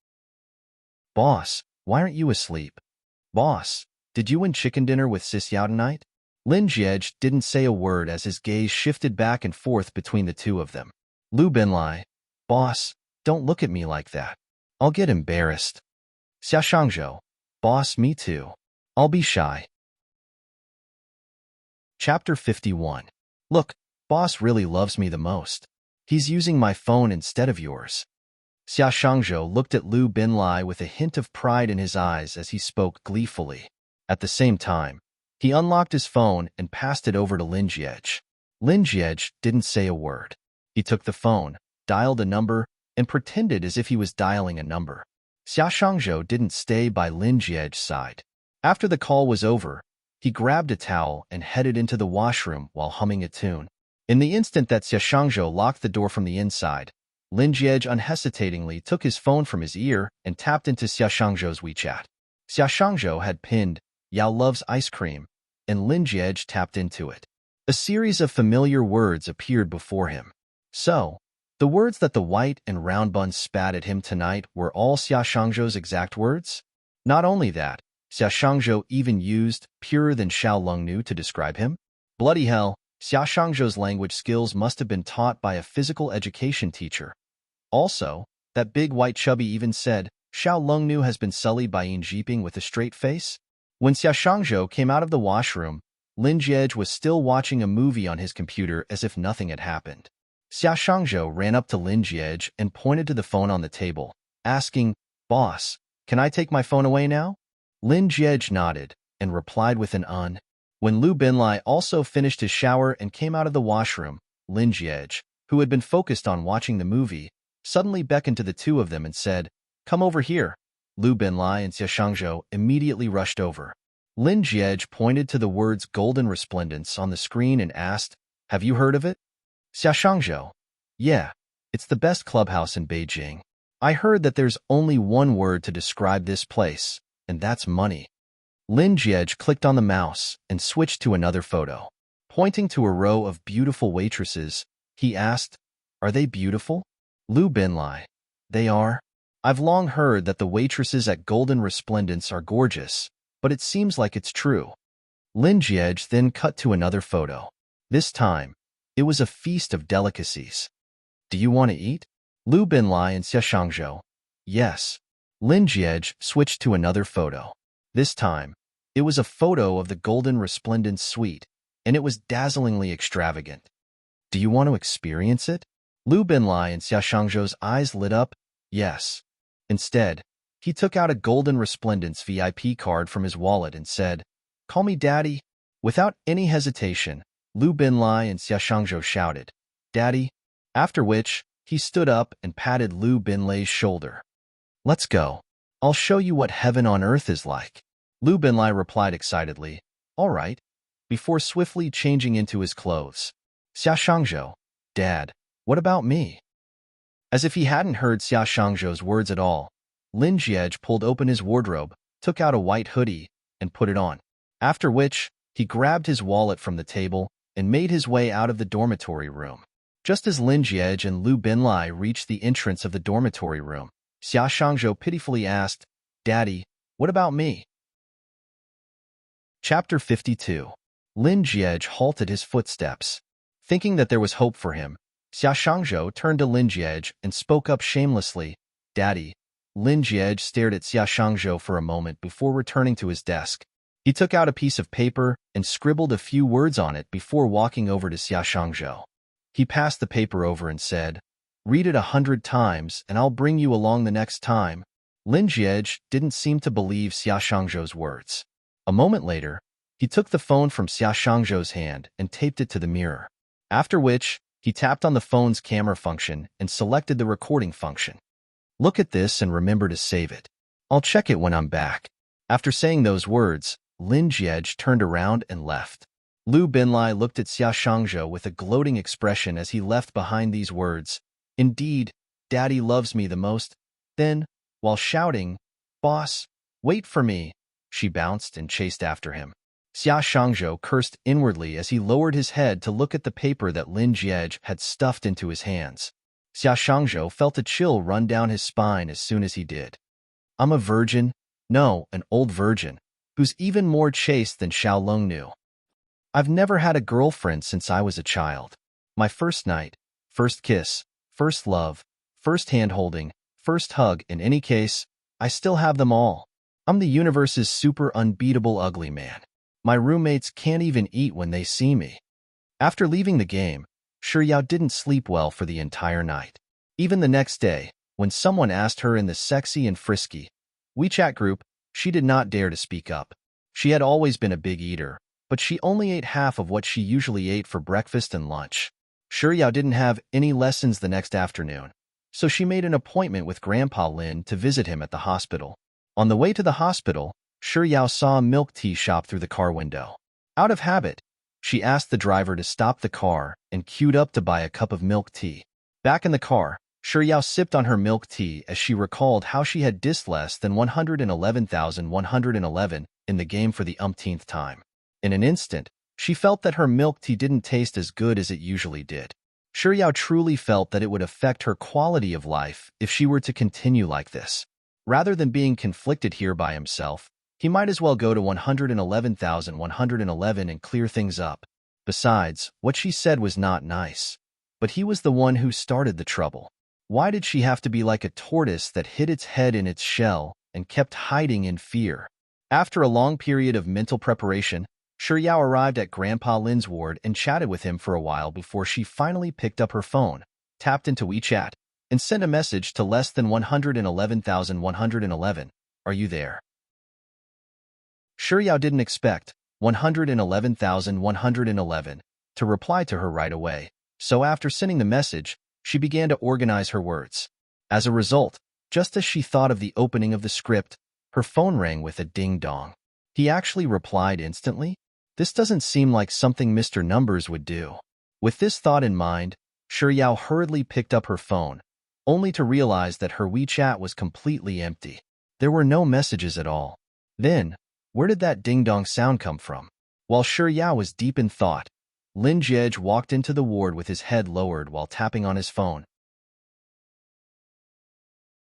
Boss, why aren't you asleep? Boss, did you win chicken dinner with Sis Yao tonight? Lin Jie didn't say a word as his gaze shifted back and forth between the two of them. Lu Binlai, boss, don't look at me like that. I'll get embarrassed. Xia Shangzhou, boss, me too. I'll be shy. Chapter 51. Look, boss really loves me the most. He's using my phone instead of yours. Xia Shangzhou looked at Lu Binlai with a hint of pride in his eyes as he spoke gleefully. At the same time, he unlocked his phone and passed it over to Lin Jie. Lin Jie didn't say a word. He took the phone, dialed a number, and pretended as if he was dialing a number. Xia Shangzhou didn't stay by Lin Jie's side. After the call was over, he grabbed a towel and headed into the washroom while humming a tune. In the instant that Xia Shangzhou locked the door from the inside, Lin Jie unhesitatingly took his phone from his ear and tapped into Xia Shangzhou's WeChat. Xia Shangzhou had pinned, Yao loves ice cream, and Lin Jie tapped into it. A series of familiar words appeared before him. So, the words that the white and round bun spat at him tonight were all Xia Shangzhou's exact words? Not only that, Xia Shangzhou even used purer than Xiao Lung Nu to describe him? Bloody hell, Xia Shangzhou's language skills must have been taught by a physical education teacher. Also, that big white chubby even said, Xiao Longnu has been sullied by Yin Jiping with a straight face? When Xia Shangzhou came out of the washroom, Lin Jiej was still watching a movie on his computer as if nothing had happened. Xia Shangzhou ran up to Lin Jiej and pointed to the phone on the table, asking, Boss, can I take my phone away now? Lin Jiej nodded and replied with an un. When Lu Binlai also finished his shower and came out of the washroom, Lin Jiej, who had been focused on watching the movie, suddenly beckoned to the two of them and said, Come over here. Lu Binlai and Xia Shangzhou immediately rushed over. Lin Jiej pointed to the words golden resplendence on the screen and asked, Have you heard of it? Xia Shangzhou, yeah, it's the best clubhouse in Beijing. I heard that there's only one word to describe this place, and that's money. Lin Jiej clicked on the mouse and switched to another photo. Pointing to a row of beautiful waitresses, he asked, Are they beautiful? Lu Binlai, they are. I've long heard that the waitresses at Golden Resplendence are gorgeous, but it seems like it's true. Lin Jiej then cut to another photo. This time, it was a feast of delicacies. Do you want to eat? Lu Binlai and Xia Shangzhou, yes. Lin Jiej switched to another photo. This time, it was a photo of the Golden Resplendence suite, and it was dazzlingly extravagant. Do you want to experience it? Lu Binlai and Xia Shangzhou's eyes lit up, yes. Instead, he took out a Golden Resplendence VIP card from his wallet and said, Call me Daddy. Without any hesitation, Lu Binlai and Xia Shangzhou shouted, Daddy, after which, he stood up and patted Lu Binlai's shoulder. Let's go. I'll show you what heaven on earth is like. Lu Binlai replied excitedly, All right, before swiftly changing into his clothes. Xia Shangzhou, Dad, what about me? As if he hadn't heard Xia Shangzhou's words at all, Lin Jiej pulled open his wardrobe, took out a white hoodie, and put it on. After which, he grabbed his wallet from the table and made his way out of the dormitory room. Just as Lin Jiej and Lu Binlai reached the entrance of the dormitory room, Xia Shangzhou pitifully asked, Daddy, what about me? Chapter 52. Lin Jiej halted his footsteps. Thinking that there was hope for him, Xia Shangzhou turned to Lin Jiej and spoke up shamelessly, Daddy. Lin Jiej stared at Xia Shangzhou for a moment before returning to his desk. He took out a piece of paper and scribbled a few words on it before walking over to Xia Shangzhou. He passed the paper over and said, Read it 100 times and I'll bring you along the next time. Lin Jiej didn't seem to believe Xia Shangzhou's words. A moment later, he took the phone from Xia Shangzhou's hand and taped it to the mirror. After which, he tapped on the phone's camera function and selected the recording function. Look at this and remember to save it. I'll check it when I'm back. After saying those words, Lin Jiej turned around and left. Lu Binlai looked at Xia Shangzhou with a gloating expression as he left behind these words, Indeed, Daddy loves me the most. Then, while shouting, Boss, wait for me, she bounced and chased after him. Xia Shangzhou cursed inwardly as he lowered his head to look at the paper that Lin Jiej had stuffed into his hands. Xia Shangzhou felt a chill run down his spine as soon as he did. I'm a virgin, no, an old virgin, who's even more chaste than Xiao Longnu. I've never had a girlfriend since I was a child. My first night, first kiss, first love, first hand-holding, first hug, in any case, I still have them all. I'm the universe's super unbeatable ugly man. My roommates can't even eat when they see me. After leaving the game, Shi Yao didn't sleep well for the entire night. Even the next day, when someone asked her in the sexy and frisky WeChat group, she did not dare to speak up. She had always been a big eater, but she only ate half of what she usually ate for breakfast and lunch. Shi Yao didn't have any lessons the next afternoon, so she made an appointment with Grandpa Lin to visit him at the hospital. On the way to the hospital, Shi Yao saw a milk tea shop through the car window. Out of habit, she asked the driver to stop the car and queued up to buy a cup of milk tea. Back in the car, Shi Yao sipped on her milk tea as she recalled how she had dissed less than 111,111 in the game for the umpteenth time. In an instant, she felt that her milk tea didn't taste as good as it usually did. Shi Yao truly felt that it would affect her quality of life if she were to continue like this. Rather than being conflicted here by himself, he might as well go to 111,111 and clear things up. Besides, what she said was not nice. But he was the one who started the trouble. Why did she have to be like a tortoise that hid its head in its shell and kept hiding in fear? After a long period of mental preparation, Shiryao arrived at Grandpa Lin's ward and chatted with him for a while before she finally picked up her phone, tapped into WeChat, and sent a message to less than 111,111. Are you there? Shiryao didn't expect 111,111 to reply to her right away, so after sending the message, she began to organize her words. As a result, just as she thought of the opening of the script, her phone rang with a ding-dong. He actually replied instantly? This doesn't seem like something Mr. Numbers would do. With this thought in mind, Shiryao hurriedly picked up her phone, only to realize that her WeChat was completely empty. There were no messages at all. Then, where did that ding-dong sound come from? While Shiryao was deep in thought, Lin Jie walked into the ward with his head lowered while tapping on his phone.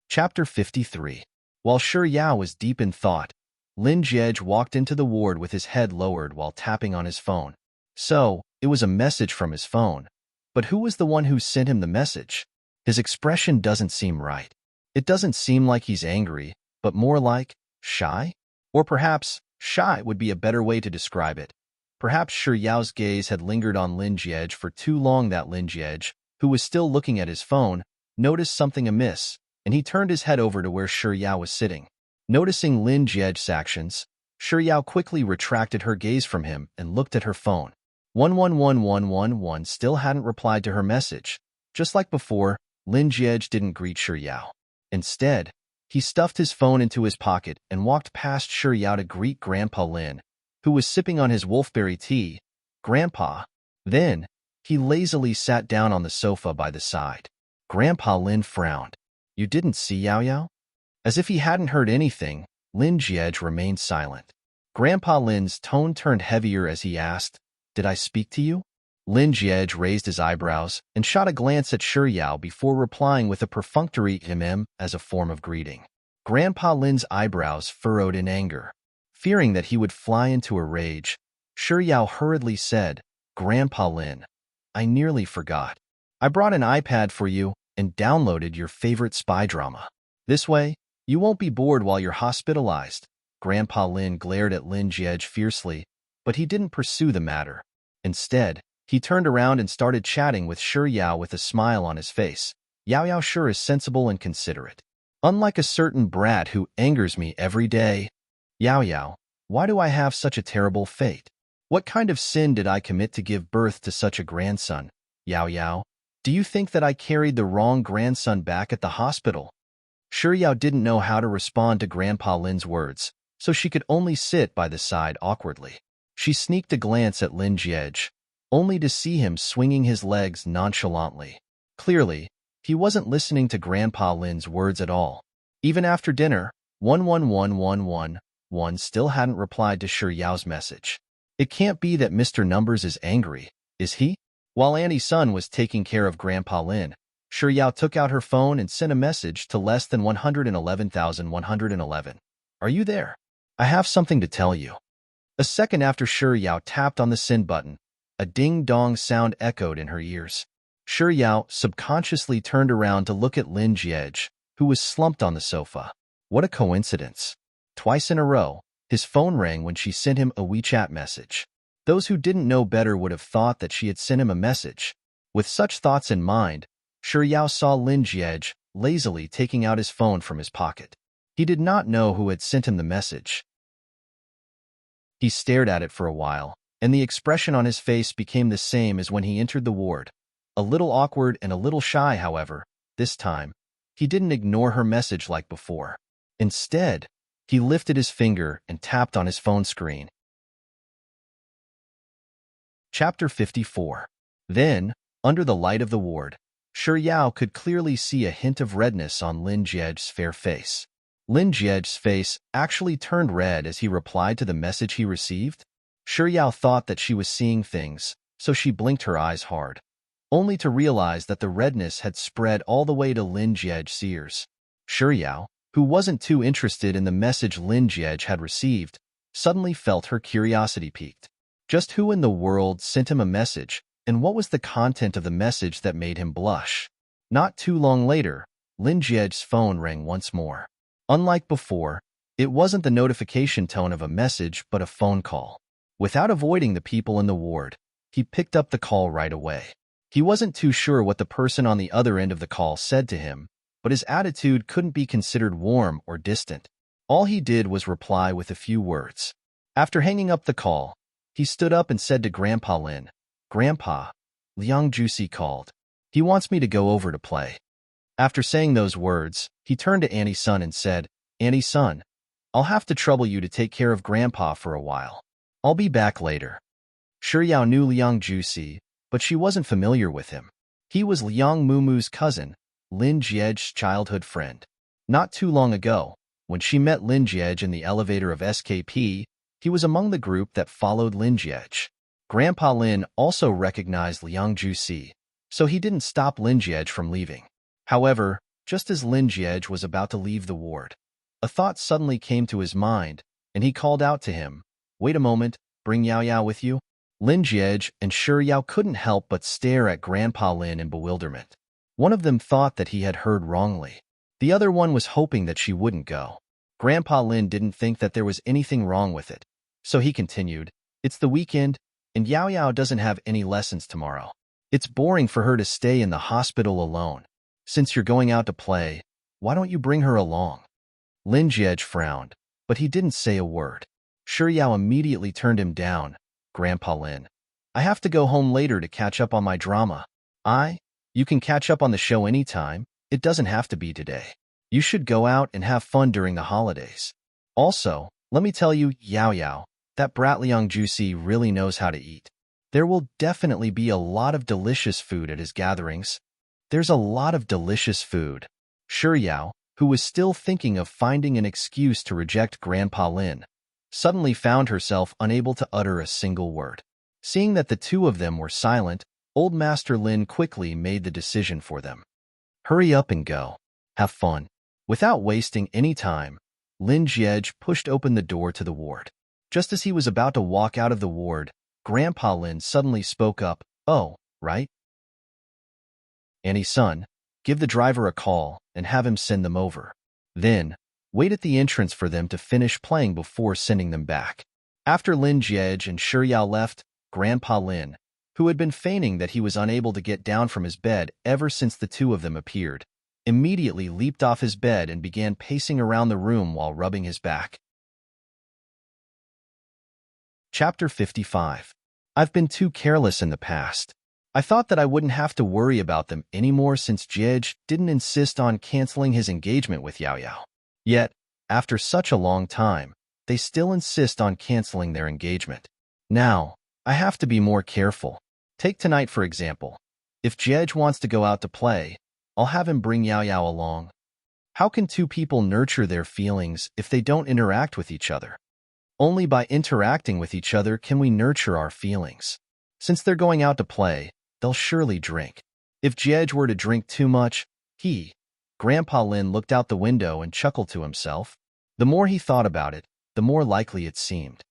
Chapter 53. While Shiryao was deep in thought, Lin Jie walked into the ward with his head lowered while tapping on his phone. So, it was a message from his phone. But who was the one who sent him the message? His expression doesn't seem right. It doesn't seem like he's angry, but more like shy? Or perhaps shy would be a better way to describe it. Perhaps Shiryao's gaze had lingered on Lin Jie for too long that Lin Jie, who was still looking at his phone, noticed something amiss, and he turned his head over to where Shiryao was sitting. Noticing Lin Jie's actions, Shiryao quickly retracted her gaze from him and looked at her phone. 1111111 still hadn't replied to her message. Just like before, Lin Jie didn't greet Shiryao. Instead, he stuffed his phone into his pocket and walked past Shiryao to greet Grandpa Lin, who was sipping on his wolfberry tea. Grandpa. Then, he lazily sat down on the sofa by the side. Grandpa Lin frowned. You didn't see Yao Yao? As if he hadn't heard anything, Lin Jie remained silent. Grandpa Lin's tone turned heavier as he asked, Did I speak to you? Lin Jie raised his eyebrows and shot a glance at Shiryao before replying with a perfunctory as a form of greeting. Grandpa Lin's eyebrows furrowed in anger. Fearing that he would fly into a rage, Shiryao hurriedly said, Grandpa Lin, I nearly forgot. I brought an iPad for you and downloaded your favorite spy drama. This way, you won't be bored while you're hospitalized. Grandpa Lin glared at Lin Jie fiercely, but he didn't pursue the matter. Instead, he turned around and started chatting with Shiryao with a smile on his face. Yao Yao sure is sensible and considerate. Unlike a certain brat who angers me every day. Yao Yao, why do I have such a terrible fate? What kind of sin did I commit to give birth to such a grandson? Yao Yao, do you think that I carried the wrong grandson back at the hospital? Shiryao didn't know how to respond to Grandpa Lin's words, so she could only sit by the side awkwardly. She sneaked a glance at Lin Jie, only to see him swinging his legs nonchalantly. Clearly, he wasn't listening to Grandpa Lin's words at all. Even after dinner, 11111 still hadn't replied to Shiryao's message. It can't be that Mr. Numbers is angry, is he? While Annie's son was taking care of Grandpa Lin, Shiryao took out her phone and sent a message to less than 111,111. Are you there? I have something to tell you. A second after Shiryao tapped on the send button, a ding-dong sound echoed in her ears. Shiryao subconsciously turned around to look at Lin Jie, who was slumped on the sofa. What a coincidence. Twice in a row, his phone rang when she sent him a WeChat message. Those who didn't know better would have thought that she had sent him a message. With such thoughts in mind, Shiryao saw Lin Jie lazily taking out his phone from his pocket. He did not know who had sent him the message. He stared at it for a while, and the expression on his face became the same as when he entered the ward. A little awkward and a little shy, however. This time, he didn't ignore her message like before. Instead, he lifted his finger and tapped on his phone screen. Chapter 54. Then, under the light of the ward, Shiryao could clearly see a hint of redness on Lin Jie's fair face. Lin Jie's face actually turned red as he replied to the message he received. Shiryao thought that she was seeing things, so she blinked her eyes hard, only to realize that the redness had spread all the way to Lin Jie's ears. Shiryao, who wasn't too interested in the message Lin Jie had received, suddenly felt her curiosity piqued. Just who in the world sent him a message, and what was the content of the message that made him blush? Not too long later, Lin Jie's phone rang once more. Unlike before, it wasn't the notification tone of a message but a phone call. Without avoiding the people in the ward, he picked up the call right away. He wasn't too sure what the person on the other end of the call said to him, but his attitude couldn't be considered warm or distant. All he did was reply with a few words. After hanging up the call, he stood up and said to Grandpa Lin, "Grandpa, Liang Juicy called. He wants me to go over to play." After saying those words, he turned to Annie's son and said, "Annie's son, I'll have to trouble you to take care of Grandpa for a while. I'll be back later." Shi Yao knew Liang Juicy, but she wasn't familiar with him. He was Liang Mumu's cousin, Lin Jie's childhood friend. Not too long ago, when she met Lin Jie in the elevator of SKP, he was among the group that followed Lin Jie. Grandpa Lin also recognized Liang Juicy, so he didn't stop Lin Jie from leaving. However, just as Lin Jie was about to leave the ward, a thought suddenly came to his mind, and he called out to him, "Wait a moment, bring Yao Yao with you?" Lin Jie and Shi Yao couldn't help but stare at Grandpa Lin in bewilderment. One of them thought that he had heard wrongly. The other one was hoping that she wouldn't go. Grandpa Lin didn't think that there was anything wrong with it, so he continued, "It's the weekend, and Yao Yao doesn't have any lessons tomorrow. It's boring for her to stay in the hospital alone. Since you're going out to play, why don't you bring her along?" Lin Jie frowned, but he didn't say a word. Shi Yao immediately turned him down. "Grandpa Lin, I have to go home later to catch up on my drama." You can catch up on the show anytime. It doesn't have to be today. You should go out and have fun during the holidays. Also, let me tell you, Yao Yao, that brat Liang Juicy really knows how to eat. There will definitely be a lot of delicious food at his gatherings. There's a lot of delicious food. Shi Yao, who was still thinking of finding an excuse to reject Grandpa Lin, suddenly found herself unable to utter a single word. Seeing that the two of them were silent, Old Master Lin quickly made the decision for them. "Hurry up and go. Have fun." Without wasting any time, Lin Jie pushed open the door to the ward. Just as he was about to walk out of the ward, Grandpa Lin suddenly spoke up, "Oh, right? Annie's son, give the driver a call and have him send them over. Then, wait at the entrance for them to finish playing before sending them back." After Lin Jie and Shi Yao left, Grandpa Lin, who had been feigning that he was unable to get down from his bed ever since the two of them appeared, immediately leaped off his bed and began pacing around the room while rubbing his back. Chapter 55. I've been too careless in the past. I thought that I wouldn't have to worry about them anymore since Jie didn't insist on canceling his engagement with Yao Yao. Yet, after such a long time, they still insist on canceling their engagement. Now, I have to be more careful. Take tonight for example. If Jie wants to go out to play, I'll have him bring Yao Yao along. How can two people nurture their feelings if they don't interact with each other? Only by interacting with each other can we nurture our feelings. Since they're going out to play, they'll surely drink. If Jie were to drink too much, Grandpa Lin looked out the window and chuckled to himself. The more he thought about it, the more likely it seemed.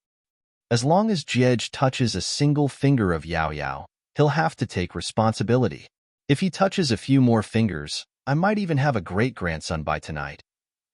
As long as Jie touches a single finger of Yao Yao, he'll have to take responsibility. If he touches a few more fingers, I might even have a great-grandson by tonight.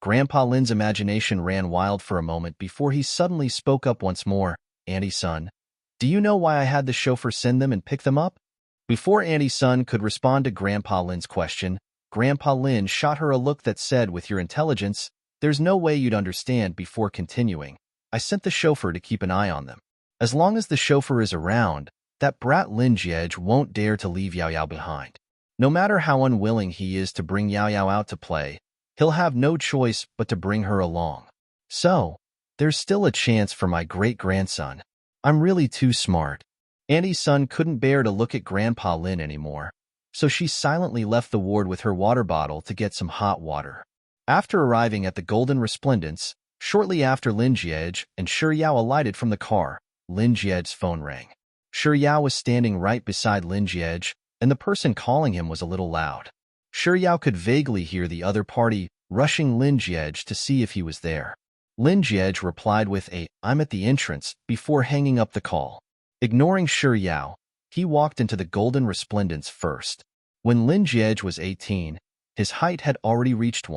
Grandpa Lin's imagination ran wild for a moment before he suddenly spoke up once more. "Annie's son, do you know why I had the chauffeur send them and pick them up?" Before Annie's son could respond to Grandpa Lin's question, Grandpa Lin shot her a look that said, "With your intelligence, there's no way you'd understand," before continuing. "I sent the chauffeur to keep an eye on them. As long as the chauffeur is around, that brat Lin Jie won't dare to leave Yao Yao behind. No matter how unwilling he is to bring Yao Yao out to play, he'll have no choice but to bring her along. So, there's still a chance for my great-grandson. I'm really too smart." Annie's son couldn't bear to look at Grandpa Lin anymore, so she silently left the ward with her water bottle to get some hot water. After arriving at the Golden Resplendence, shortly after Lin Jie and Shi Yao alighted from the car, Lin Jie's phone rang. Shi Yao was standing right beside Lin Jie, and the person calling him was a little loud. Shi Yao could vaguely hear the other party rushing Lin Jie to see if he was there. Lin Jie replied with a "I'm at the entrance" before hanging up the call. Ignoring Shi Yao, he walked into the golden resplendence first. When Lin Jiej was 18, his height had already reached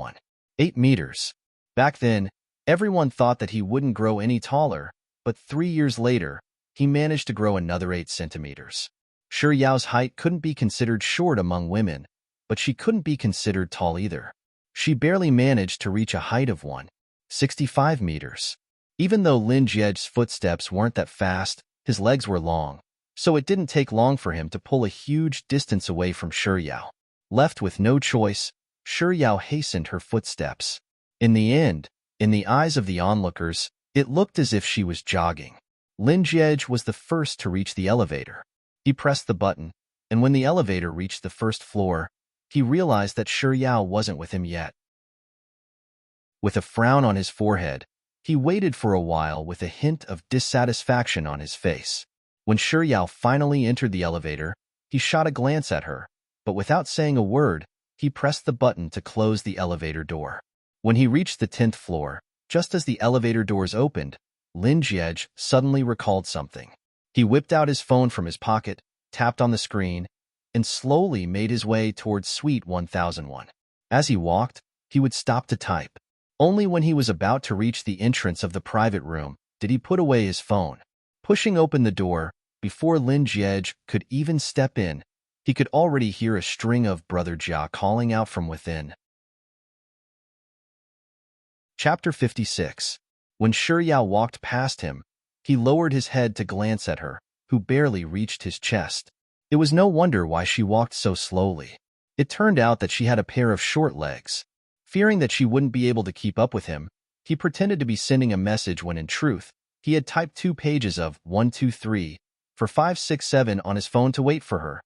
8 meters. Back then, everyone thought that he wouldn't grow any taller, but 3 years later, he managed to grow another 8 centimeters. Shi Yao's height couldn't be considered short among women, but she couldn't be considered tall either. She barely managed to reach a height of 65 meters. Even though Lin Jiej's footsteps weren't that fast, his legs were long, so it didn't take long for him to pull a huge distance away from Shi Yao. Left with no choice, Shi Yao hastened her footsteps. In the end, in the eyes of the onlookers, it looked as if she was jogging. Lin Jiej was the first to reach the elevator. He pressed the button, and when the elevator reached the first floor, he realized that Shi Yao wasn't with him yet. With a frown on his forehead, he waited for a while with a hint of dissatisfaction on his face. When Shi Yao finally entered the elevator, he shot a glance at her, but without saying a word, he pressed the button to close the elevator door. When he reached the 10th floor, just as the elevator doors opened, Lin Jiej suddenly recalled something. He whipped out his phone from his pocket, tapped on the screen, and slowly made his way towards Suite 1001. As he walked, he would stop to type. Only when he was about to reach the entrance of the private room did he put away his phone. Pushing open the door, before Lin Jiej could even step in, he could already hear a string of Brother Jia calling out from within. Chapter 56. When Shi Yao walked past him, he lowered his head to glance at her, who barely reached his chest. It was no wonder why she walked so slowly. It turned out that she had a pair of short legs. Fearing that she wouldn't be able to keep up with him, he pretended to be sending a message when in truth, he had typed 2 pages of 123 for 567 on his phone to wait for her.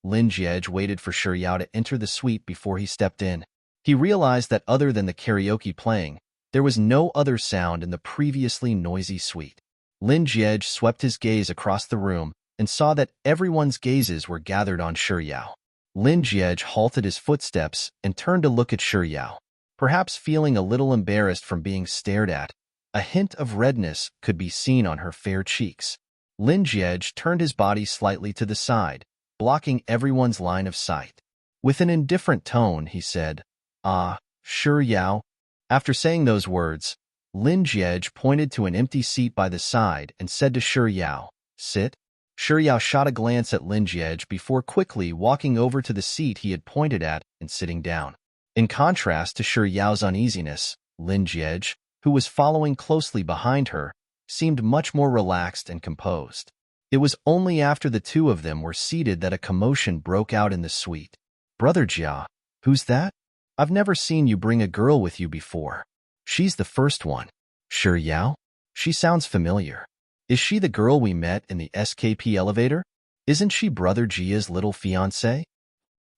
Lin Jiej waited for Shi Yao to enter the suite before he stepped in. He realized that other than the karaoke playing, there was no other sound in the previously noisy suite. Lin Jiej swept his gaze across the room and saw that everyone's gazes were gathered on Shi Yao. Lin Jiej halted his footsteps and turned to look at Shi Yao. Perhaps feeling a little embarrassed from being stared at, a hint of redness could be seen on her fair cheeks. Lin Jiej turned his body slightly to the side, blocking everyone's line of sight. With an indifferent tone, he said, "Ah, Shi Yao." After saying those words, Lin Jiej pointed to an empty seat by the side and said to Shi Yao, "Sit." Shi Yao shot a glance at Lin Jiej before quickly walking over to the seat he had pointed at and sitting down. In contrast to Shi Yao's uneasiness, Lin Jiej, who was following closely behind her, seemed much more relaxed and composed. It was only after the two of them were seated that a commotion broke out in the suite. "Brother Jia, who's that? I've never seen you bring a girl with you before. She's the first one. Shi Yao? She sounds familiar. Is she the girl we met in the SKP elevator? Isn't she Brother Jia's little fiancée?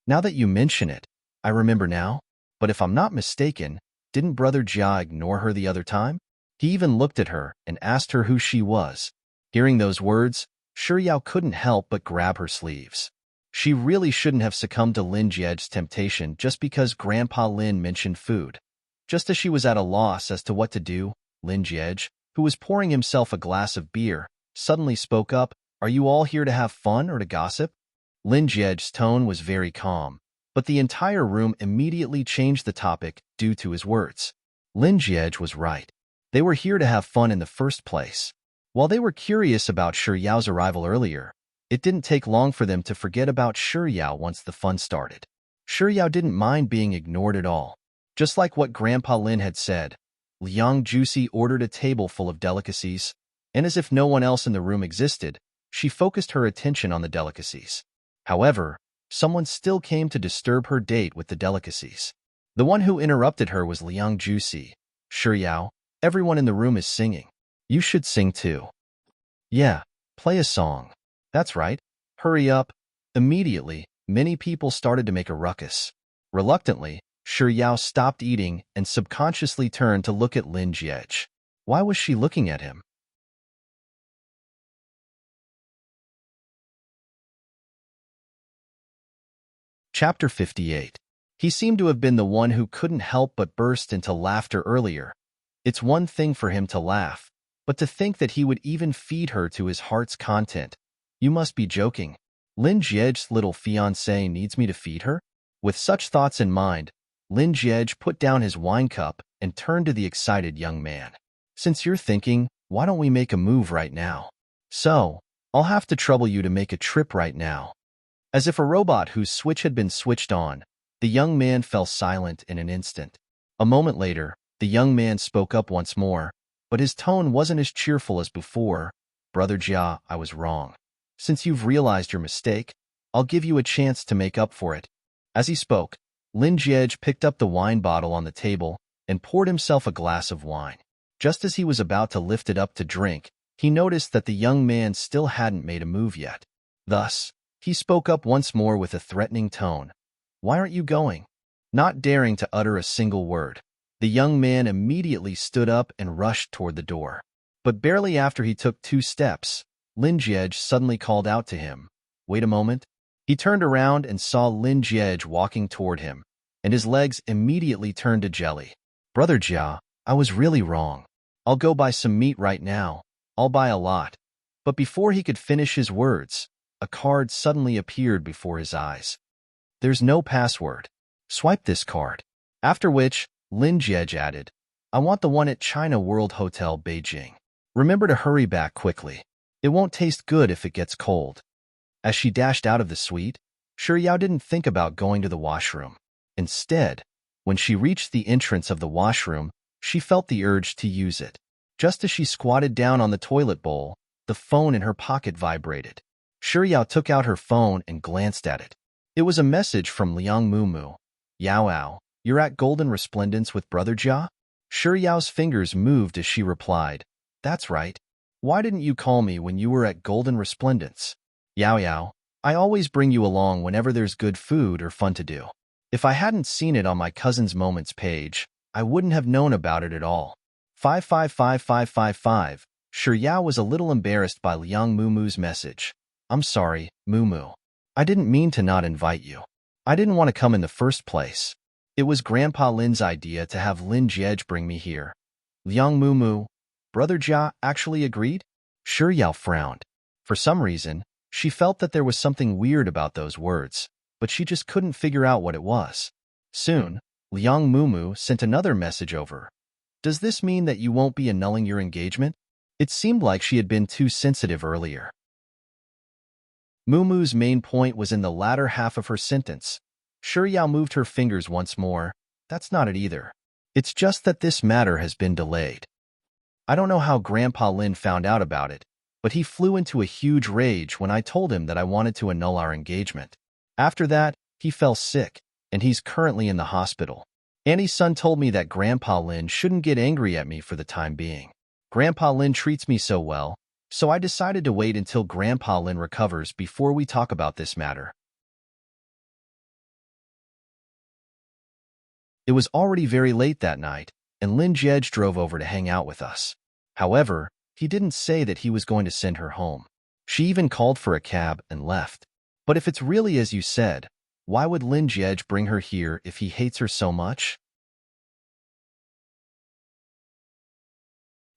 Now that you mention it, I remember now. But if I'm not mistaken, didn't Brother Jia ignore her the other time? He even looked at her and asked her who she was." Hearing those words, Shi Yao couldn't help but grab her sleeves. She really shouldn't have succumbed to Lin Jiej's temptation just because Grandpa Lin mentioned food. Just as she was at a loss as to what to do, Lin Jiej, who was pouring himself a glass of beer, suddenly spoke up, "Are you all here to have fun or to gossip?" Lin Jiej's tone was very calm, but the entire room immediately changed the topic due to his words. Lin Jiej was right. They were here to have fun in the first place. While they were curious about Shi Yao's arrival earlier, it didn't take long for them to forget about Shi Yao once the fun started. Shi Yao didn't mind being ignored at all. Just like what Grandpa Lin had said, Liang Juicy ordered a table full of delicacies, and as if no one else in the room existed, she focused her attention on the delicacies. However, someone still came to disturb her date with the delicacies. The one who interrupted her was Liang Juicy. "Shi Yao, everyone in the room is singing. You should sing too." "Yeah, play a song." "That's right. Hurry up." Immediately, many people started to make a ruckus. Reluctantly, Shi Yao stopped eating and subconsciously turned to look at Lin Jiej. Why was she looking at him? Chapter 58. He seemed to have been the one who couldn't help but burst into laughter earlier. It's one thing for him to laugh, but to think that he would even feed her to his heart's content You must be joking. Lin Jie's little fiancée needs me to feed her? With such thoughts in mind, Lin Jie put down his wine cup and turned to the excited young man. Since you're thinking, why don't we make a move right now? So, I'll have to trouble you to make a trip right now. As if a robot whose switch had been switched on, the young man fell silent in an instant. A moment later, the young man spoke up once more, but his tone wasn't as cheerful as before. Brother Jia, I was wrong. Since you've realized your mistake, I'll give you a chance to make up for it. As he spoke, Lin Jie picked up the wine bottle on the table and poured himself a glass of wine. Just as he was about to lift it up to drink, he noticed that the young man still hadn't made a move yet. Thus, he spoke up once more with a threatening tone. Why aren't you going? Not daring to utter a single word, the young man immediately stood up and rushed toward the door. But barely after he took 2 steps, Lin Jie suddenly called out to him. Wait a moment. He turned around and saw Lin Jie walking toward him, and his legs immediately turned to jelly. Brother Jia, I was really wrong. I'll go buy some meat right now. I'll buy a lot. But before he could finish his words, a card suddenly appeared before his eyes. There's no password. Swipe this card. After which, Lin Jie added, I want the one at China World Hotel, Beijing. Remember to hurry back quickly. It won't taste good if it gets cold. As she dashed out of the suite, Shiyao didn't think about going to the washroom. Instead, when she reached the entrance of the washroom, she felt the urge to use it. Just as she squatted down on the toilet bowl, the phone in her pocket vibrated. Shiyao took out her phone and glanced at it. It was a message from Liang Mumu. Yao, you're at Golden Resplendence with Brother Jia? Shiyao's fingers moved as she replied, That's right. Why didn't you call me when you were at Golden Resplendence? Yao, I always bring you along whenever there's good food or fun to do. If I hadn't seen it on my cousin's Moments page, I wouldn't have known about it at all. 555555. Shiyao was a little embarrassed by Liang Mumu's message. I'm sorry, Mumu. I didn't mean to not invite you. I didn't want to come in the first place. It was Grandpa Lin's idea to have Lin Jie bring me here. Liang Mumu, Brother Jia actually agreed? Shiyao frowned. For some reason, she felt that there was something weird about those words, but she just couldn't figure out what it was. Soon, Liang Mumu sent another message over. Does this mean that you won't be annulling your engagement? It seemed like she had been too sensitive earlier. Mumu's main point was in the latter half of her sentence. Shiyao moved her fingers once more. That's not it either. It's just that this matter has been delayed. I don't know how Grandpa Lin found out about it, but he flew into a huge rage when I told him that I wanted to annul our engagement. After that, he fell sick, and he's currently in the hospital. Annie's son told me that Grandpa Lin shouldn't get angry at me for the time being. Grandpa Lin treats me so well, so I decided to wait until Grandpa Lin recovers before we talk about this matter. It was already very late that night, and Lin Jie drove over to hang out with us. However, he didn't say that he was going to send her home. She even called for a cab and left. But if it's really as you said, why would Lin Jie bring her here if he hates her so much?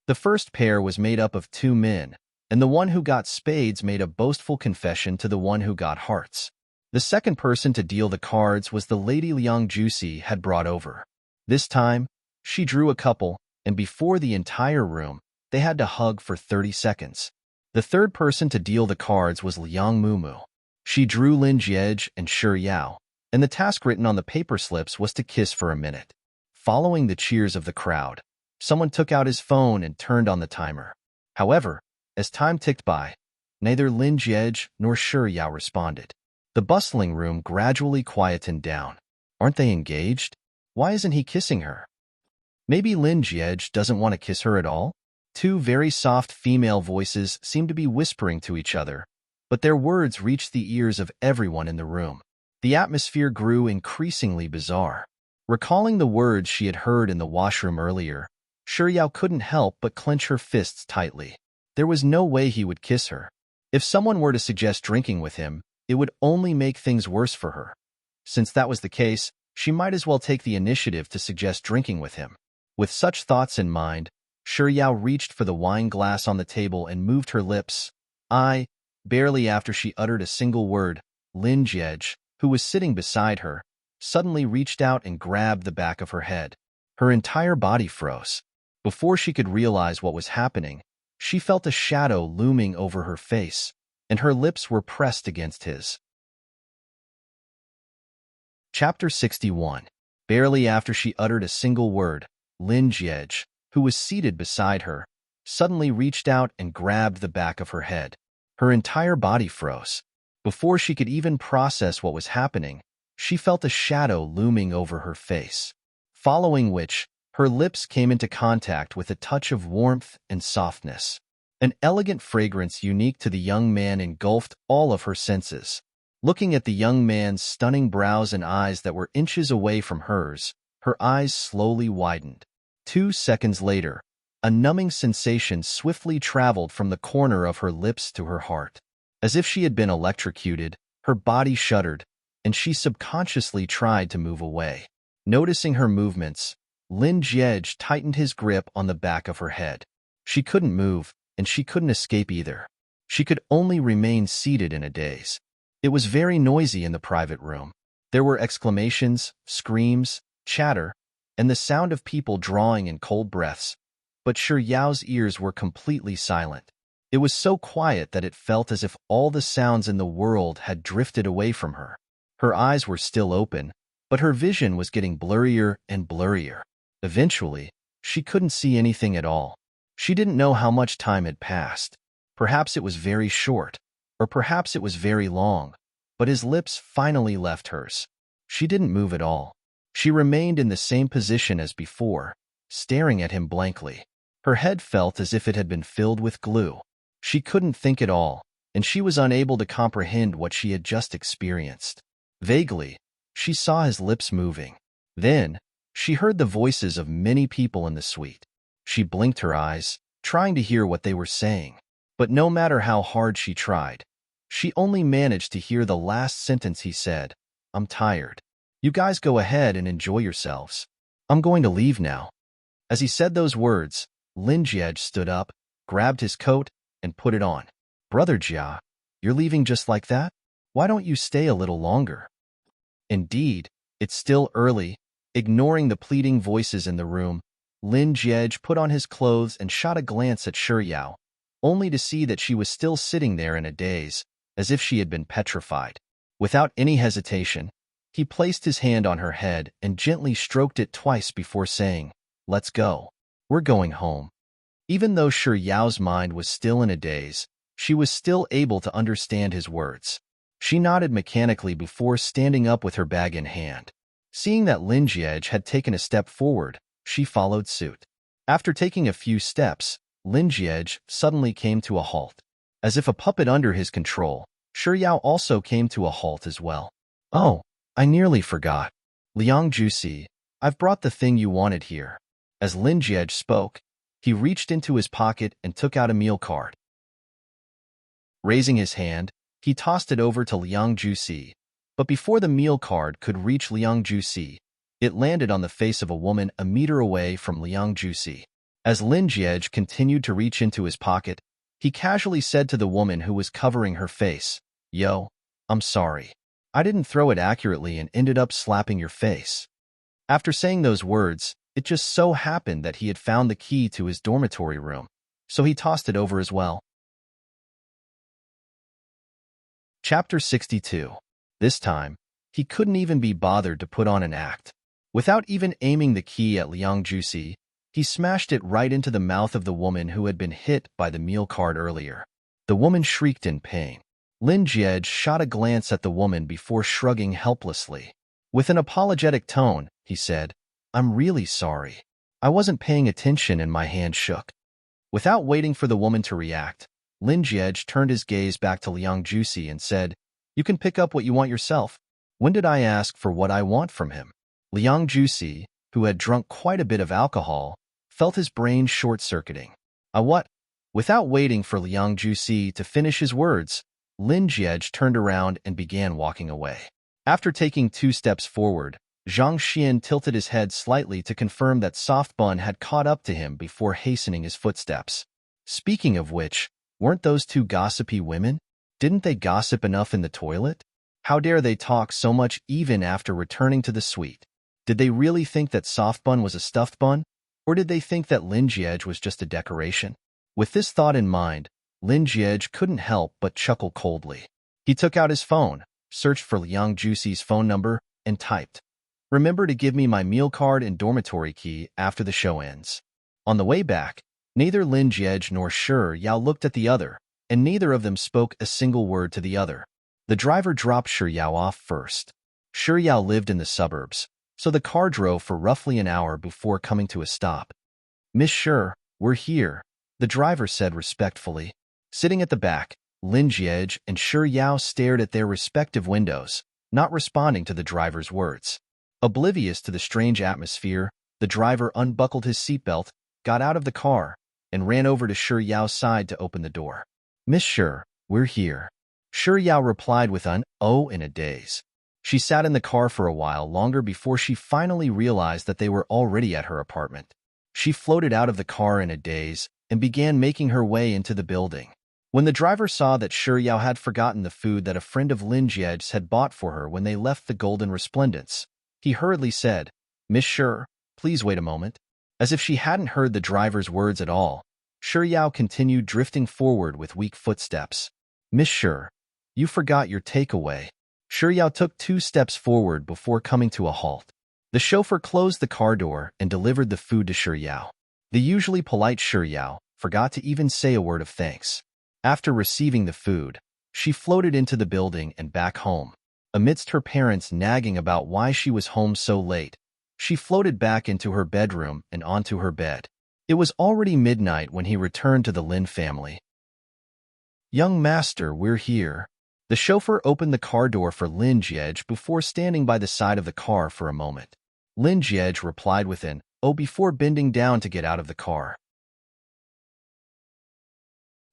The first pair was made up of 2 men, and the one who got spades made a boastful confession to the one who got hearts. The second person to deal the cards was the lady Liang Juicy had brought over. This time, she drew a couple, and before the entire room, they had to hug for 30 seconds. The third person to deal the cards was Liang Mumu. She drew Lin Jie and Shiyao, and the task written on the paper slips was to kiss for a minute. Following the cheers of the crowd, someone took out his phone and turned on the timer. However, as time ticked by, neither Lin Jie nor Shiyao responded. The bustling room gradually quietened down. Aren't they engaged? Why isn't he kissing her? Maybe Lin Jie doesn't want to kiss her at all? 2 very soft female voices seemed to be whispering to each other, but their words reached the ears of everyone in the room. The atmosphere grew increasingly bizarre. Recalling the words she had heard in the washroom earlier, Shiyao couldn't help but clench her fists tightly. There was no way he would kiss her. If someone were to suggest drinking with him, it would only make things worse for her. Since that was the case, she might as well take the initiative to suggest drinking with him. With such thoughts in mind, Shiyao reached for the wine glass on the table and moved her lips. Barely after she uttered a single word, Lin Jiej, who was sitting beside her, suddenly reached out and grabbed the back of her head. Her entire body froze. Before she could realize what was happening, she felt a shadow looming over her face, and her lips were pressed against his. Chapter 61. Barely after she uttered a single word, Lin Jiej, who was seated beside her, suddenly reached out and grabbed the back of her head. Her entire body froze. Before she could even process what was happening, she felt a shadow looming over her face, following which, her lips came into contact with a touch of warmth and softness. An elegant fragrance unique to the young man engulfed all of her senses. Looking at the young man's stunning brows and eyes that were inches away from hers, her eyes slowly widened. 2 seconds later, a numbing sensation swiftly traveled from the corner of her lips to her heart. As if she had been electrocuted, her body shuddered, and she subconsciously tried to move away. Noticing her movements, Lin Jiej tightened his grip on the back of her head. She couldn't move, and she couldn't escape either. She could only remain seated in a daze. It was very noisy in the private room. There were exclamations, screams, chatter, and the sound of people drawing in cold breaths, but Shi Yao's ears were completely silent. It was so quiet that it felt as if all the sounds in the world had drifted away from her. Her eyes were still open, but her vision was getting blurrier and blurrier. Eventually, she couldn't see anything at all. She didn't know how much time had passed. Perhaps it was very short, or perhaps it was very long, but his lips finally left hers. She didn't move at all. She remained in the same position as before, staring at him blankly. Her head felt as if it had been filled with glue. She couldn't think at all, and she was unable to comprehend what she had just experienced. Vaguely, she saw his lips moving. Then, she heard the voices of many people in the suite. She blinked her eyes, trying to hear what they were saying. But no matter how hard she tried, she only managed to hear the last sentence he said. "I'm tired. You guys go ahead and enjoy yourselves. I'm going to leave now." As he said those words, Lin Jiej stood up, grabbed his coat, and put it on. "Brother Jia, you're leaving just like that? Why don't you stay a little longer?" Indeed, it's still early. Ignoring the pleading voices in the room, Lin Jiej put on his clothes and shot a glance at Shi Yao, only to see that she was still sitting there in a daze, as if she had been petrified. Without any hesitation, he placed his hand on her head and gently stroked it twice before saying, "Let's go. We're going home." Even though Shi Yao's mind was still in a daze, she was still able to understand his words. She nodded mechanically before standing up with her bag in hand. Seeing that Lin Jiej had taken a step forward, she followed suit. After taking a few steps, Lin Jiej suddenly came to a halt. As if a puppet under his control, Shi Yao also came to a halt as well. "Oh, I nearly forgot. Liang Jusi, I've brought the thing you wanted here." As Lin Jiej spoke, he reached into his pocket and took out a meal card. Raising his hand, he tossed it over to Liang Jusi, but before the meal card could reach Liang Jusi, it landed on the face of a woman a meter away from Liang Jusi. As Lin Jiej continued to reach into his pocket, he casually said to the woman who was covering her face, "Yo, I'm sorry. I didn't throw it accurately and ended up slapping your face." After saying those words, it just so happened that he had found the key to his dormitory room, so he tossed it over as well. Chapter 62. This time, he couldn't even be bothered to put on an act. Without even aiming the key at Liang Jusi, he smashed it right into the mouth of the woman who had been hit by the meal card earlier. The woman shrieked in pain. Lin Jiej shot a glance at the woman before shrugging helplessly. With an apologetic tone, he said, "I'm really sorry. I wasn't paying attention and my hand shook." Without waiting for the woman to react, Lin Jiej turned his gaze back to Liang Jusi and said, "You can pick up what you want yourself. When did I ask for what I want from him?" Liang Jusi, who had drunk quite a bit of alcohol, felt his brain short-circuiting. What?" Without waiting for Liang Jusi to finish his words, Lin Jiej turned around and began walking away. After taking 2 steps forward, Zhang Xian tilted his head slightly to confirm that Soft Bun had caught up to him before hastening his footsteps. Speaking of which, weren't those 2 gossipy women? Didn't they gossip enough in the toilet? How dare they talk so much even after returning to the suite? Did they really think that soft bun was a stuffed bun? Or did they think that Lin Jiej was just a decoration? With this thought in mind, Lin Jiej couldn't help but chuckle coldly. He took out his phone, searched for Yang Juxi's phone number, and typed, "Remember to give me my meal card and dormitory key after the show ends." On the way back, neither Lin Jiej nor Shi Yao looked at the other, and neither of them spoke a single word to the other. The driver dropped Shi Yao off first. Shi Yao lived in the suburbs, so the car drove for roughly an hour before coming to a stop. "Miss Shi, we're here," the driver said respectfully. Sitting at the back, Lin Jiej and Shi Yao stared at their respective windows, not responding to the driver's words. Oblivious to the strange atmosphere, the driver unbuckled his seatbelt, got out of the car, and ran over to Shi Yao's side to open the door. "Miss Shi, we're here," Shi Yao replied with an "oh" in a daze. She sat in the car for a while longer before she finally realized that they were already at her apartment. She floated out of the car in a daze and began making her way into the building. When the driver saw that Shi Yao had forgotten the food that a friend of Lin Jiej's had bought for her when they left the Golden Resplendence, he hurriedly said, "Miss Shi, please wait a moment." As if she hadn't heard the driver's words at all, Shi Yao continued drifting forward with weak footsteps. "Miss Shi, you forgot your takeaway." Shi Yao took 2 steps forward before coming to a halt. The chauffeur closed the car door and delivered the food to Shi Yao. The usually polite Shi Yao forgot to even say a word of thanks. After receiving the food, she floated into the building and back home. Amidst her parents nagging about why she was home so late, she floated back into her bedroom and onto her bed. It was already midnight when he returned to the Lin family. "Young master, we're here." The chauffeur opened the car door for Lin Jiej before standing by the side of the car for a moment. Lin Jiej replied with an "oh" before bending down to get out of the car.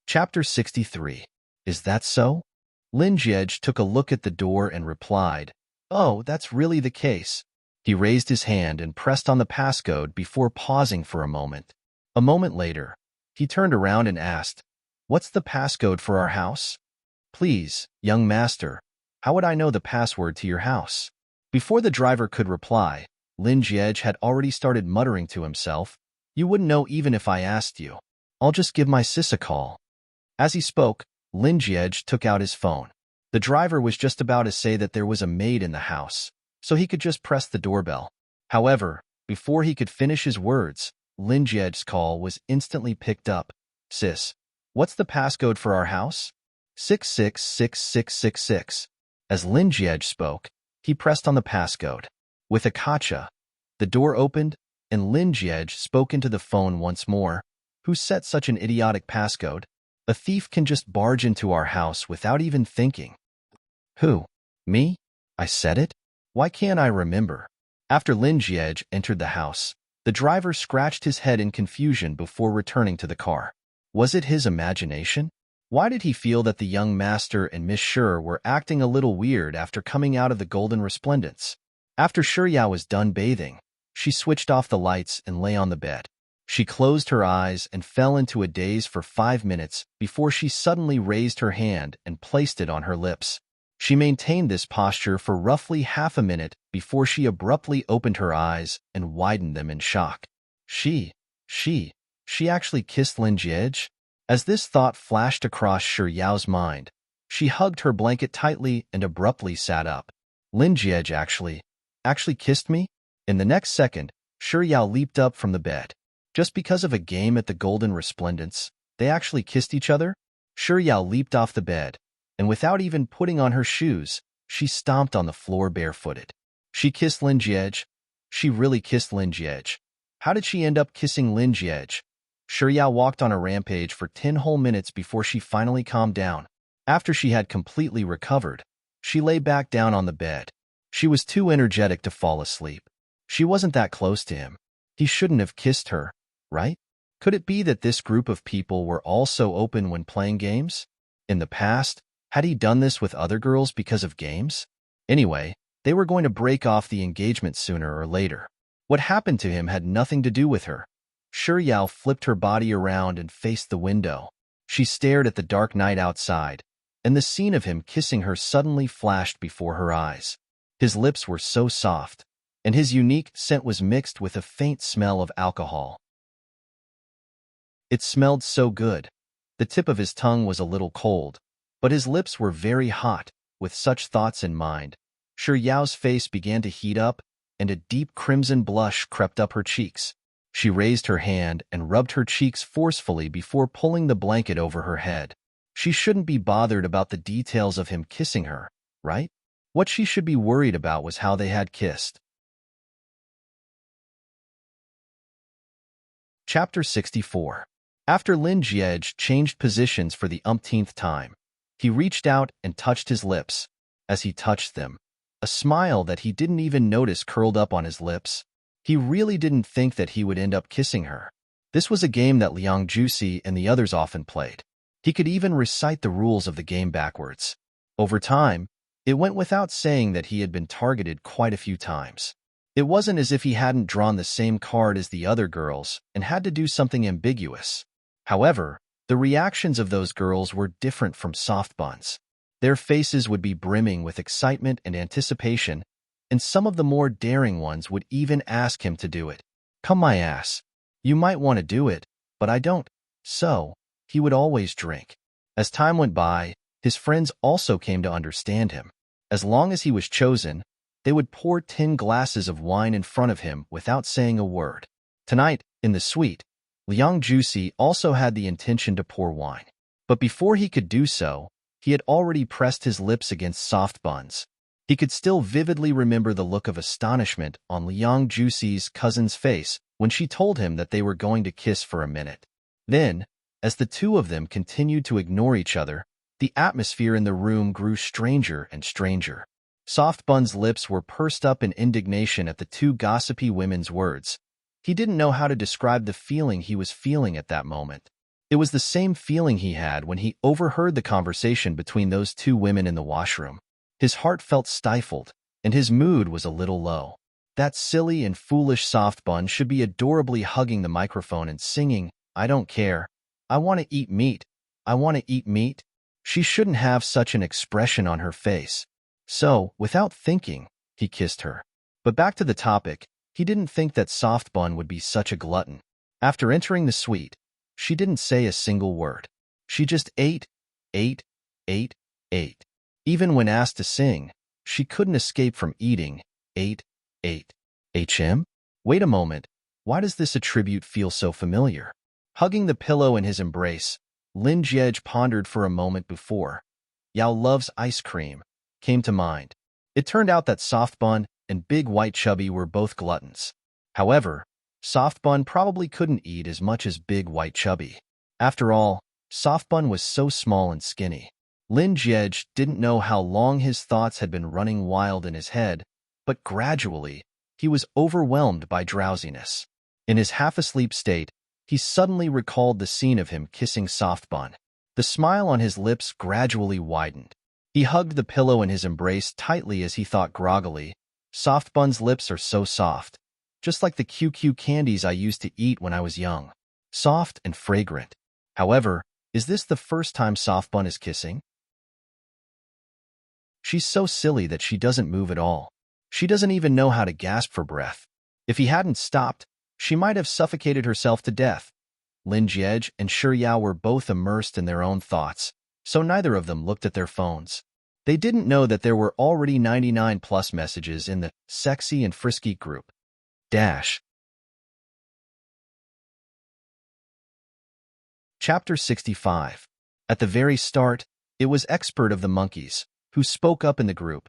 Chapter 63. Is that so? Lin Jiej took a look at the door and replied, "Oh, that's really the case." He raised his hand and pressed on the passcode before pausing for a moment. A moment later, he turned around and asked, "What's the passcode for our house?" "Please, young master, how would I know the password to your house?" Before the driver could reply, Lin Jiej had already started muttering to himself, "You wouldn't know even if I asked you. I'll just give my sis a call." As he spoke, Lin Jiej took out his phone. The driver was just about to say that there was a maid in the house, so he could just press the doorbell. However, before he could finish his words, Lin Jiej's call was instantly picked up. "Sis, what's the passcode for our house?" 666666. As Lin Jiej spoke, he pressed on the passcode. With a kacha, the door opened, and Lin Jiej spoke into the phone once more. "Who set such an idiotic passcode? A thief can just barge into our house without even thinking." "Who? Me? I said it? Why can't I remember?" After Lin Jiej entered the house, the driver scratched his head in confusion before returning to the car. Was it his imagination? Why did he feel that the young master and Miss Shi were acting a little weird after coming out of the Golden Resplendence? After Shi Yao was done bathing, she switched off the lights and lay on the bed. She closed her eyes and fell into a daze for 5 minutes before she suddenly raised her hand and placed it on her lips. She maintained this posture for roughly half a minute before she abruptly opened her eyes and widened them in shock. She actually kissed Lin Jiej? As this thought flashed across Shi Yao's mind, she hugged her blanket tightly and abruptly sat up. "Lin Jiej actually kissed me?" In the next second, Shi Yao leaped up from the bed. Just because of a game at the Golden Resplendence, they actually kissed each other? Shi Yao leaped off the bed, and without even putting on her shoes, she stomped on the floor barefooted. She kissed Lin Jiej? She really kissed Lin Jiej. How did she end up kissing Lin Jiej? Shi Yao walked on a rampage for 10 whole minutes before she finally calmed down. After she had completely recovered, she lay back down on the bed. She was too energetic to fall asleep. She wasn't that close to him. He shouldn't have kissed her, right? Could it be that this group of people were all so open when playing games? In the past, had he done this with other girls because of games? Anyway, they were going to break off the engagement sooner or later. What happened to him had nothing to do with her. Shi Yao flipped her body around and faced the window. She stared at the dark night outside, and the scene of him kissing her suddenly flashed before her eyes. His lips were so soft, and his unique scent was mixed with a faint smell of alcohol. It smelled so good. The tip of his tongue was a little cold, but his lips were very hot. With such thoughts in mind, Shi Yao's face began to heat up, and a deep crimson blush crept up her cheeks. She raised her hand and rubbed her cheeks forcefully before pulling the blanket over her head. She shouldn't be bothered about the details of him kissing her, right? What she should be worried about was how they had kissed. Chapter 64. After Lin Jiej changed positions for the umpteenth time, he reached out and touched his lips. As he touched them, a smile that he didn't even notice curled up on his lips. He really didn't think that he would end up kissing her. This was a game that Liang Jusi and the others often played. He could even recite the rules of the game backwards. Over time, it went without saying that he had been targeted quite a few times. It wasn't as if he hadn't drawn the same card as the other girls and had to do something ambiguous. However, the reactions of those girls were different from Soft Bun's. Their faces would be brimming with excitement and anticipation, and some of the more daring ones would even ask him to do it. Come my ass. You might want to do it, but I don't. So, he would always drink. As time went by, his friends also came to understand him. As long as he was chosen, they would pour 10 glasses of wine in front of him without saying a word. Tonight, in the suite, Liang Jusi also had the intention to pour wine. But before he could do so, he had already pressed his lips against Soft Bun's. He could still vividly remember the look of astonishment on Liang Jusi's cousin's face when she told him that they were going to kiss for a minute. Then, as the two of them continued to ignore each other, the atmosphere in the room grew stranger and stranger. Soft Bun's lips were pursed up in indignation at the two gossipy women's words. He didn't know how to describe the feeling he was feeling at that moment. It was the same feeling he had when he overheard the conversation between those two women in the washroom. His heart felt stifled, and his mood was a little low. That silly and foolish Soft Bun should be adorably hugging the microphone and singing, "I don't care. I want to eat meat. I want to eat meat." She shouldn't have such an expression on her face. So, without thinking, he kissed her. But back to the topic, he didn't think that Soft Bun would be such a glutton. After entering the suite, she didn't say a single word. She just ate. Even when asked to sing, she couldn't escape from eating. Ate. HM? Wait a moment. Why does this attribute feel so familiar? Hugging the pillow in his embrace, Lin Jiej pondered for a moment before Yao loves ice cream came to mind. It turned out that Soft Bun and Big White Chubby were both gluttons. However, Soft Bun probably couldn't eat as much as Big White Chubby. After all, Soft Bun was so small and skinny. Lin Jiej didn't know how long his thoughts had been running wild in his head, but gradually, he was overwhelmed by drowsiness. In his half-asleep state, he suddenly recalled the scene of him kissing Soft Bun. The smile on his lips gradually widened. He hugged the pillow in his embrace tightly as he thought groggily, "Soft Bun's lips are so soft, just like the QQ candies I used to eat when I was young. Soft and fragrant. However, is this the first time Soft Bun is kissing? She's so silly that she doesn't move at all. She doesn't even know how to gasp for breath. If he hadn't stopped, she might have suffocated herself to death." Lin Jiej and Shi Yao were both immersed in their own thoughts, so neither of them looked at their phones. They didn't know that there were already 99+ messages in the Sexy and Frisky group. Chapter 65. At the very start, it was Expert of the Monkeys who spoke up in the group.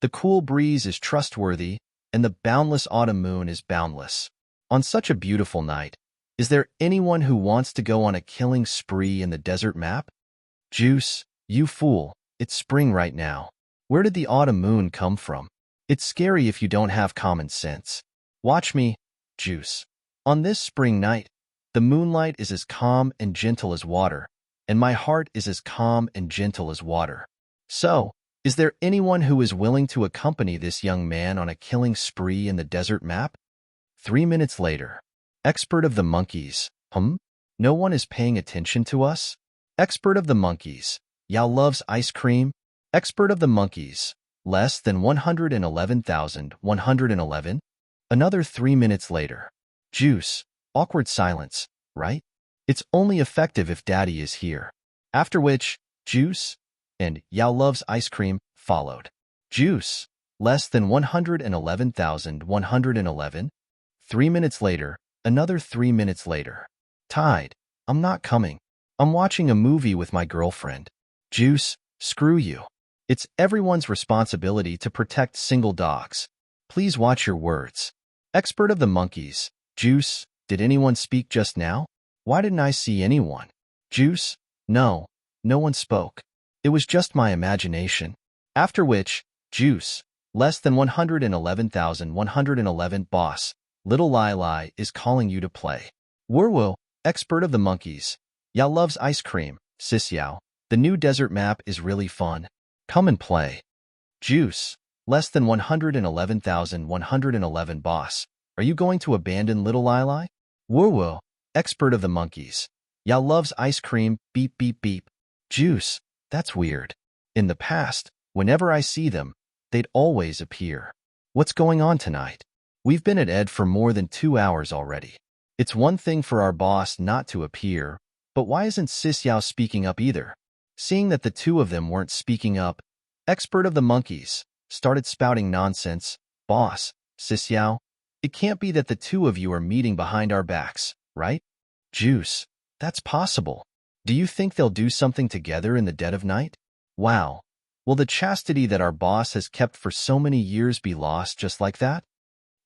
"The cool breeze is trustworthy, and the boundless autumn moon is boundless. On such a beautiful night, is there anyone who wants to go on a killing spree in the desert map? Juice, you fool, it's spring right now. Where did the autumn moon come from? It's scary if you don't have common sense. Watch me, Juice. On this spring night, the moonlight is as calm and gentle as water, and my heart is as calm and gentle as water. So, is there anyone who is willing to accompany this young man on a killing spree in the desert map?" 3 minutes later. Expert of the Monkeys. No one is paying attention to us? Expert of the Monkeys. Yao loves ice cream. Expert of the monkeys. Less than 111,111. Another 3 minutes later. Juice. Awkward silence, right? It's only effective if Daddy is here. After which, Juice and Yao loves ice cream followed. Juice. Less than 111,111. 3 minutes later. Another 3 minutes later. Tied. I'm not coming. I'm watching a movie with my girlfriend. Juice. Screw you. It's everyone's responsibility to protect single dogs. Please watch your words. Expert of the monkeys. Juice. Did anyone speak just now? Why didn't I see anyone? Juice. No. No one spoke. It was just my imagination. After which, Juice. Less than 111,111. Boss. Little Lai is calling you to play. Werwo. Expert of the monkeys. Yao loves ice cream. Sis Yao. The new desert map is really fun. Come and play. Juice. Less than 111,111. Boss. Are you going to abandon Little Lai? Werwo. Expert of the monkeys. Yao loves ice cream. Beep beep beep. Juice. That's weird. In the past, whenever I see them, they'd always appear. What's going on tonight? We've been at Ed for more than 2 hours already. It's one thing for our boss not to appear, but why isn't Sis Yao speaking up either? Seeing that the two of them weren't speaking up, Expert of the monkeys started spouting nonsense. Boss, Sis Yao, it can't be that the two of you are meeting behind our backs, right? Juice, that's possible. Do you think they'll do something together in the dead of night? Wow. Will the chastity that our boss has kept for so many years be lost just like that?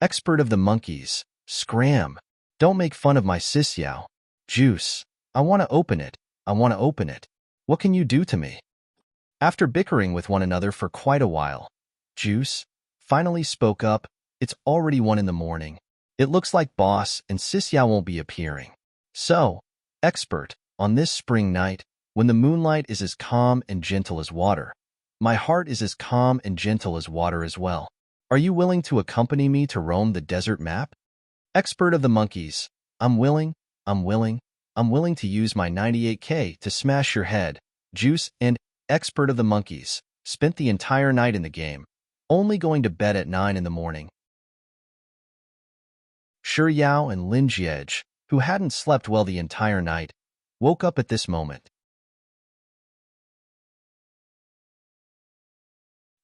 Expert of the monkeys, scram. Don't make fun of my Sis Yao. Juice, I want to open it. I want to open it. What can you do to me? After bickering with one another for quite a while, Juice finally spoke up. It's already 1 in the morning. It looks like boss and Sis Yao won't be appearing. So, Expert, on this spring night, when the moonlight is as calm and gentle as water, my heart is as calm and gentle as water as well. Are you willing to accompany me to roam the desert map? Expert of the monkeys, I'm willing to use my 98K to smash your head. Juice and Expert of the monkeys spent the entire night in the game, only going to bed at 9 in the morning. Shi Yao and Lin Jiej, who hadn't slept well the entire night, woke up at this moment.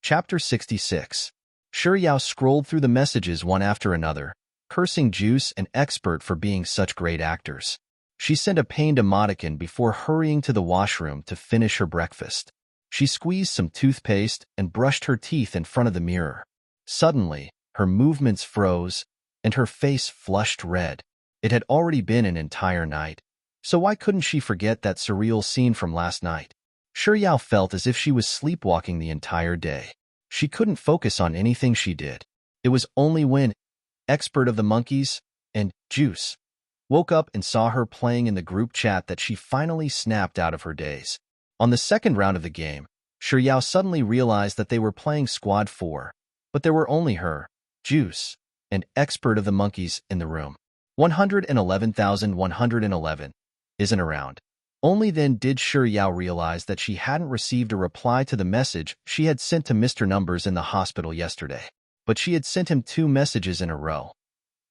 Chapter 66. Shi Yao scrolled through the messages one after another, cursing Juice and Expert for being such great actors. She sent a pained emoticon before hurrying to the washroom to finish her breakfast. She squeezed some toothpaste and brushed her teeth in front of the mirror. Suddenly, her movements froze, and her face flushed red. It had already been an entire night, so why couldn't she forget that surreal scene from last night? Shi Yao felt as if she was sleepwalking the entire day. She couldn't focus on anything she did. It was only when Expert of the monkeys and Juice woke up and saw her playing in the group chat that she finally snapped out of her daze. On the second round of the game, Shi Yao suddenly realized that they were playing Squad 4, but there were only her, Juice, and Expert of the monkeys in the room. 111,111 isn't around. Only then did Shi Yao realize that she hadn't received a reply to the message she had sent to Mr. Numbers in the hospital yesterday. But she had sent him 2 messages in a row.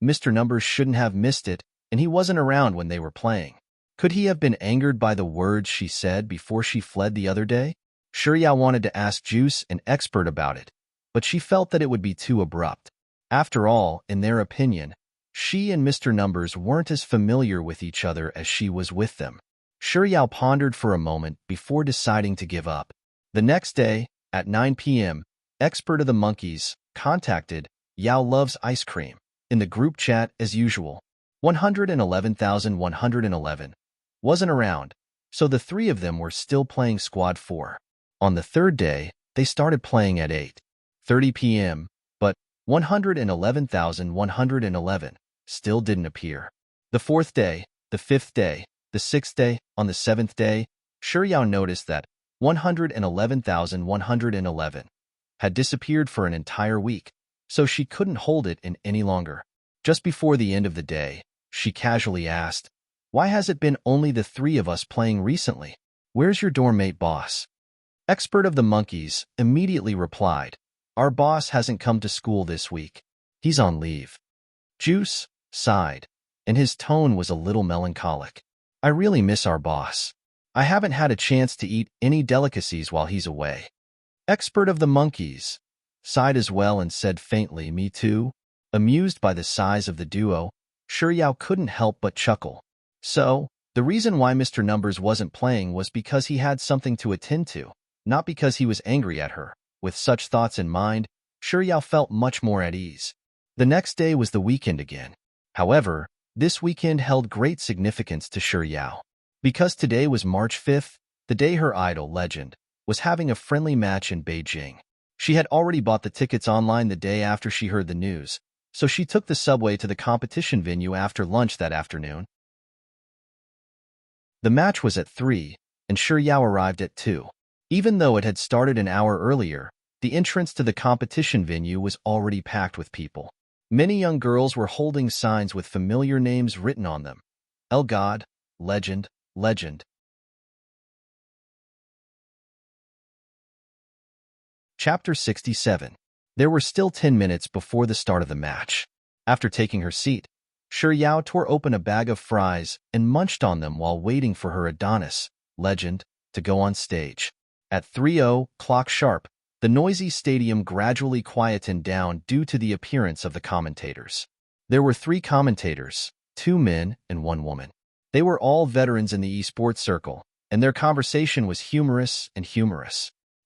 Mr. Numbers shouldn't have missed it, and he wasn't around when they were playing. Could he have been angered by the words she said before she fled the other day? Shi Yao wanted to ask Juice and Expert about it, but she felt that it would be too abrupt. After all, in their opinion, she and Mr. Numbers weren't as familiar with each other as she was with them. Shi Yao pondered for a moment before deciding to give up. The next day, at 9 p.m., Expert of the monkeys contacted Yao loves ice cream in the group chat as usual. 111,111 wasn't around, so the 3 of them were still playing Squad 4. On the third day, they started playing at 8:30 p.m., but 111,111 still didn't appear. The 4th day, the 5th day, the 6th day, on the 7th day, Shi Yao noticed that 111,111 had disappeared for an entire week, so she couldn't hold it in any longer. Just before the end of the day, she casually asked, "Why has it been only the 3 of us playing recently? Where's your dorm mate boss?" Expert of the monkeys immediately replied, "Our boss hasn't come to school this week. He's on leave." Juice sighed, and his tone was a little melancholic. "I really miss our boss. I haven't had a chance to eat any delicacies while he's away." Expert of the monkeys sighed as well and said faintly, "Me too." Amused by the size of the duo, Yao couldn't help but chuckle. So, the reason why Mr. Numbers wasn't playing was because he had something to attend to, not because he was angry at her. With such thoughts in mind, Yao felt much more at ease. The next day was the weekend again. However, this weekend held great significance to Yao. Because today was March 5th, the day her idol, Legend, was having a friendly match in Beijing. She had already bought the tickets online the day after she heard the news, so she took the subway to the competition venue after lunch that afternoon. The match was at 3, and Yao arrived at 2. Even though it had started an hour earlier, the entrance to the competition venue was already packed with people. Many young girls were holding signs with familiar names written on them. El God, Legend, Legend. Chapter 67. There were still 10 minutes before the start of the match. After taking her seat, Yao tore open a bag of fries and munched on them while waiting for her Adonis, Legend, to go on stage. At 3:00 sharp, the noisy stadium gradually quietened down due to the appearance of the commentators. There were 3 commentators, 2 men and 1 woman. They were all veterans in the esports circle, and their conversation was humorous.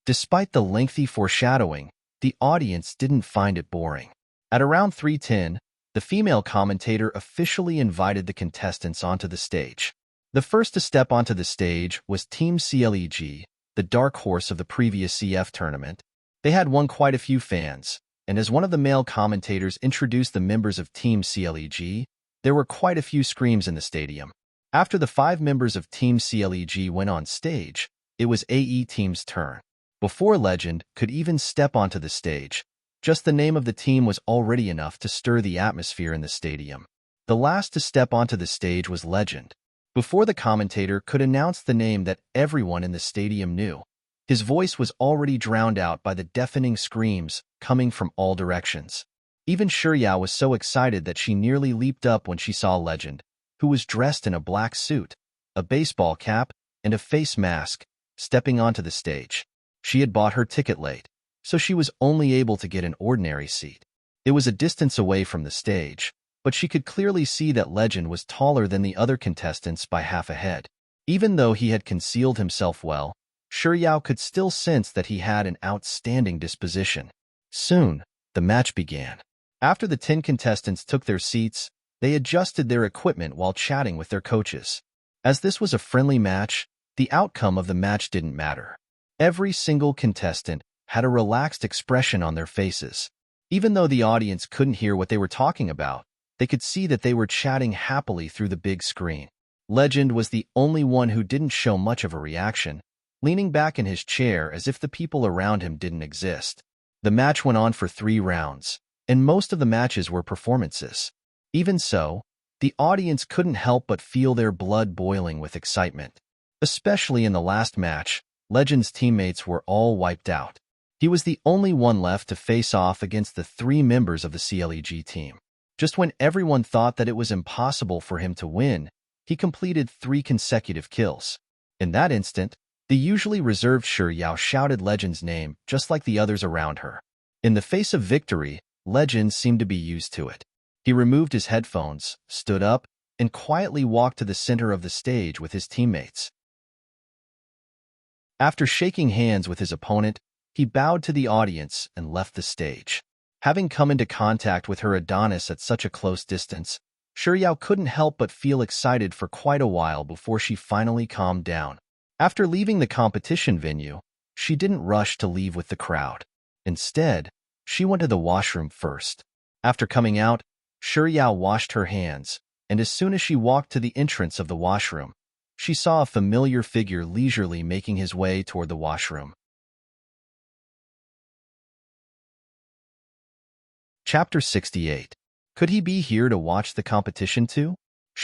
Despite the lengthy foreshadowing, the audience didn't find it boring. At around 3:10, the female commentator officially invited the contestants onto the stage. The first to step onto the stage was Team CLEG, the dark horse of the previous CF tournament. They had won quite a few fans, and as one of the male commentators introduced the members of Team CLEG, there were quite a few screams in the stadium. After the 5 members of Team CLEG went on stage, it was AE Team's turn. Before Legend could even step onto the stage, just the name of the team was already enough to stir the atmosphere in the stadium. The last to step onto the stage was Legend. Before the commentator could announce the name that everyone in the stadium knew, his voice was already drowned out by the deafening screams coming from all directions. Even Yao was so excited that she nearly leaped up when she saw Legend, who was dressed in a black suit, a baseball cap, and a face mask, stepping onto the stage. She had bought her ticket late, so she was only able to get an ordinary seat. It was a distance away from the stage, but she could clearly see that Legend was taller than the other contestants by half a head. Even though he had concealed himself well, Yao could still sense that he had an outstanding disposition. Soon, the match began. After the 10 contestants took their seats, they adjusted their equipment while chatting with their coaches. As this was a friendly match, the outcome of the match didn't matter. Every single contestant had a relaxed expression on their faces. Even though the audience couldn't hear what they were talking about, they could see that they were chatting happily through the big screen. Legend was the only one who didn't show much of a reaction, leaning back in his chair as if the people around him didn't exist. The match went on for 3 rounds, and most of the matches were performances. Even so, the audience couldn't help but feel their blood boiling with excitement. Especially in the last match, Legend's teammates were all wiped out. He was the only one left to face off against the 3 members of the CLEG team. Just when everyone thought that it was impossible for him to win, he completed 3 consecutive kills. In that instant, the usually reserved Yao shouted Legend's name just like the others around her. In the face of victory, Legend seemed to be used to it. He removed his headphones, stood up, and quietly walked to the center of the stage with his teammates. After shaking hands with his opponent, he bowed to the audience and left the stage. Having come into contact with her Adonis at such a close distance, Yao couldn't help but feel excited for quite a while before she finally calmed down. After leaving the competition venue, she didn't rush to leave with the crowd. Instead, she went to the washroom first. After coming out, Yao washed her hands, and as soon as she walked to the entrance of the washroom, she saw a familiar figure leisurely making his way toward the washroom. Chapter 68. Could he be here to watch the competition too?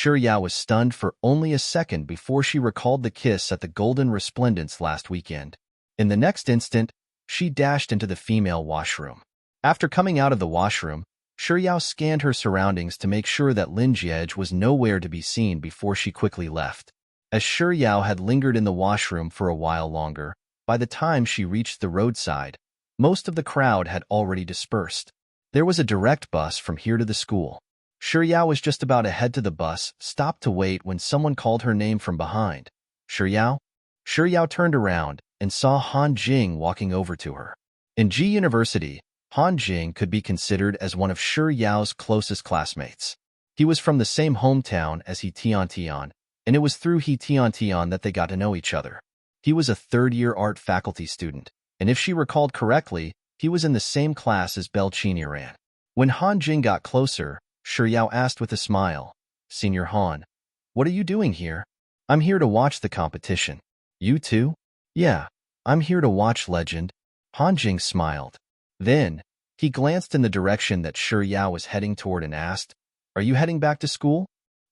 Yao was stunned for only a second before she recalled the kiss at the Golden Resplendence last weekend. In the next instant, she dashed into the female washroom. After coming out of the washroom, Shiryao scanned her surroundings to make sure that Lin Jie was nowhere to be seen before she quickly left. As Shiryao had lingered in the washroom for a while longer, by the time she reached the roadside, most of the crowd had already dispersed. There was a direct bus from here to the school. Shiryao was just about to head to the bus, stopped to wait when someone called her name from behind. Shiryao? Shiryao turned around and saw Han Jing walking over to her. In Ji University, Han Jing could be considered as one of Shiryao's closest classmates. He was from the same hometown as He Tian, and it was through He Tian that they got to know each other. He was a third-year art faculty student, and if she recalled correctly, he was in the same class as Bel Qiniran. When Han Jing got closer, Shiryao asked with a smile, "Senior Han, what are you doing here?" "I'm here to watch the competition." "You too?" "Yeah, I'm here to watch Legend." Han Jing smiled. Then, he glanced in the direction that Shiryao was heading toward and asked, "Are you heading back to school?"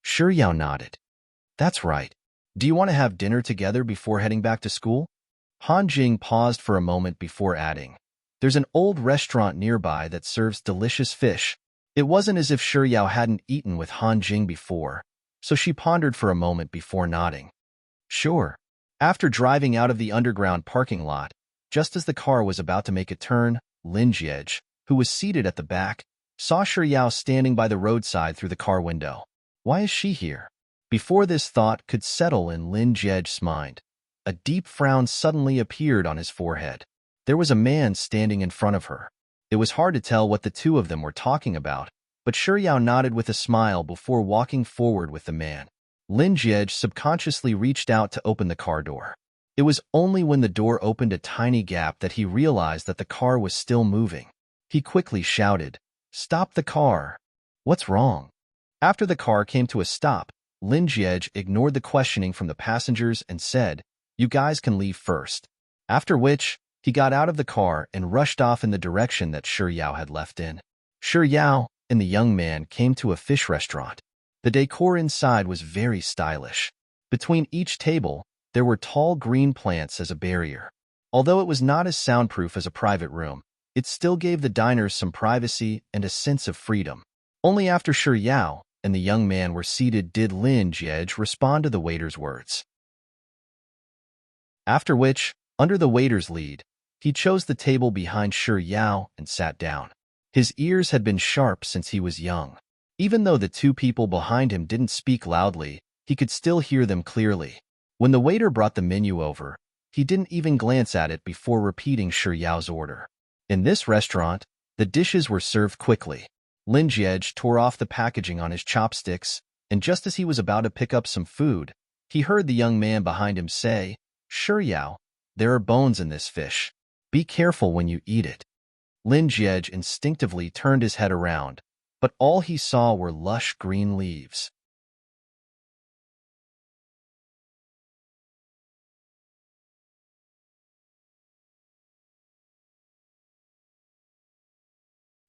Shiryao nodded. "That's right. Do you want to have dinner together before heading back to school?" Han Jing paused for a moment before adding, "There's an old restaurant nearby that serves delicious fish." It wasn't as if Shiryao hadn't eaten with Han Jing before, so she pondered for a moment before nodding. "Sure." After driving out of the underground parking lot, just as the car was about to make a turn, Lin Jie, who was seated at the back, saw Shiryao standing by the roadside through the car window. Why is she here? Before this thought could settle in Lin Jie's mind, a deep frown suddenly appeared on his forehead. There was a man standing in front of her. It was hard to tell what the two of them were talking about, but Shiryao nodded with a smile before walking forward with the man. Lin Jie subconsciously reached out to open the car door. It was only when the door opened a tiny gap that he realized that the car was still moving. He quickly shouted, "Stop the car!" "What's wrong?" After the car came to a stop, Lin Jie ignored the questioning from the passengers and said, "You guys can leave first." After which, he got out of the car and rushed off in the direction that Shiryao had left in. Shiryao and the young man came to a fish restaurant. The decor inside was very stylish. Between each table, there were tall green plants as a barrier. Although it was not as soundproof as a private room, it still gave the diners some privacy and a sense of freedom. Only after Shiryao and the young man were seated did Lin Jie respond to the waiter's words. After which, under the waiter's lead, he chose the table behind Shiryao and sat down. His ears had been sharp since he was young. Even though the two people behind him didn't speak loudly, he could still hear them clearly. When the waiter brought the menu over, he didn't even glance at it before repeating Shiryao's order. In this restaurant, the dishes were served quickly. Lin Jie tore off the packaging on his chopsticks, and just as he was about to pick up some food, he heard the young man behind him say, "Shiryao, there are bones in this fish. Be careful when you eat it." Lin Jie instinctively turned his head around, but all he saw were lush green leaves.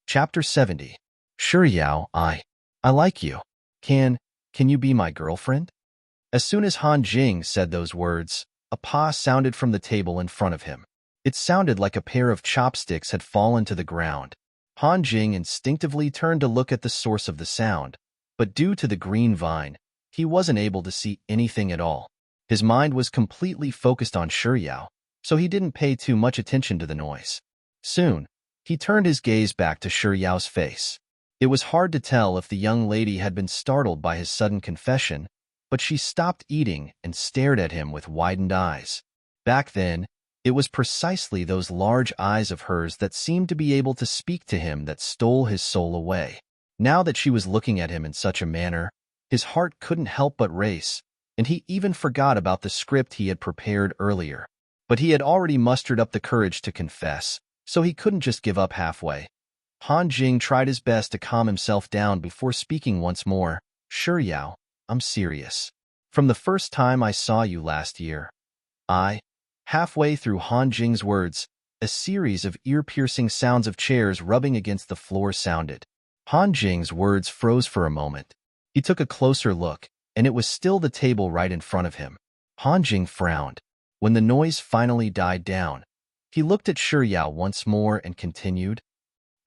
Chapter 70. Shiryao, I like you. Can you be my girlfriend? As soon as Han Jing said those words, a paw sounded from the table in front of him. It sounded like a pair of chopsticks had fallen to the ground. Han Jing instinctively turned to look at the source of the sound, but due to the green vine, he wasn't able to see anything at all. His mind was completely focused on Shiryao, so he didn't pay too much attention to the noise. Soon, he turned his gaze back to Shiryao's face. It was hard to tell if the young lady had been startled by his sudden confession, but she stopped eating and stared at him with widened eyes. Back then, it was precisely those large eyes of hers that seemed to be able to speak to him that stole his soul away. Now that she was looking at him in such a manner, his heart couldn't help but race, and he even forgot about the script he had prepared earlier. But he had already mustered up the courage to confess, so he couldn't just give up halfway. Han Jing tried his best to calm himself down before speaking once more. "Shiryao, I'm serious. From the first time I saw you last year, Halfway through Han Jing's words, a series of ear-piercing sounds of chairs rubbing against the floor sounded. Han Jing's words froze for a moment. He took a closer look, and it was still the table right in front of him. Han Jing frowned. When the noise finally died down, He looked at Yao once more and continued,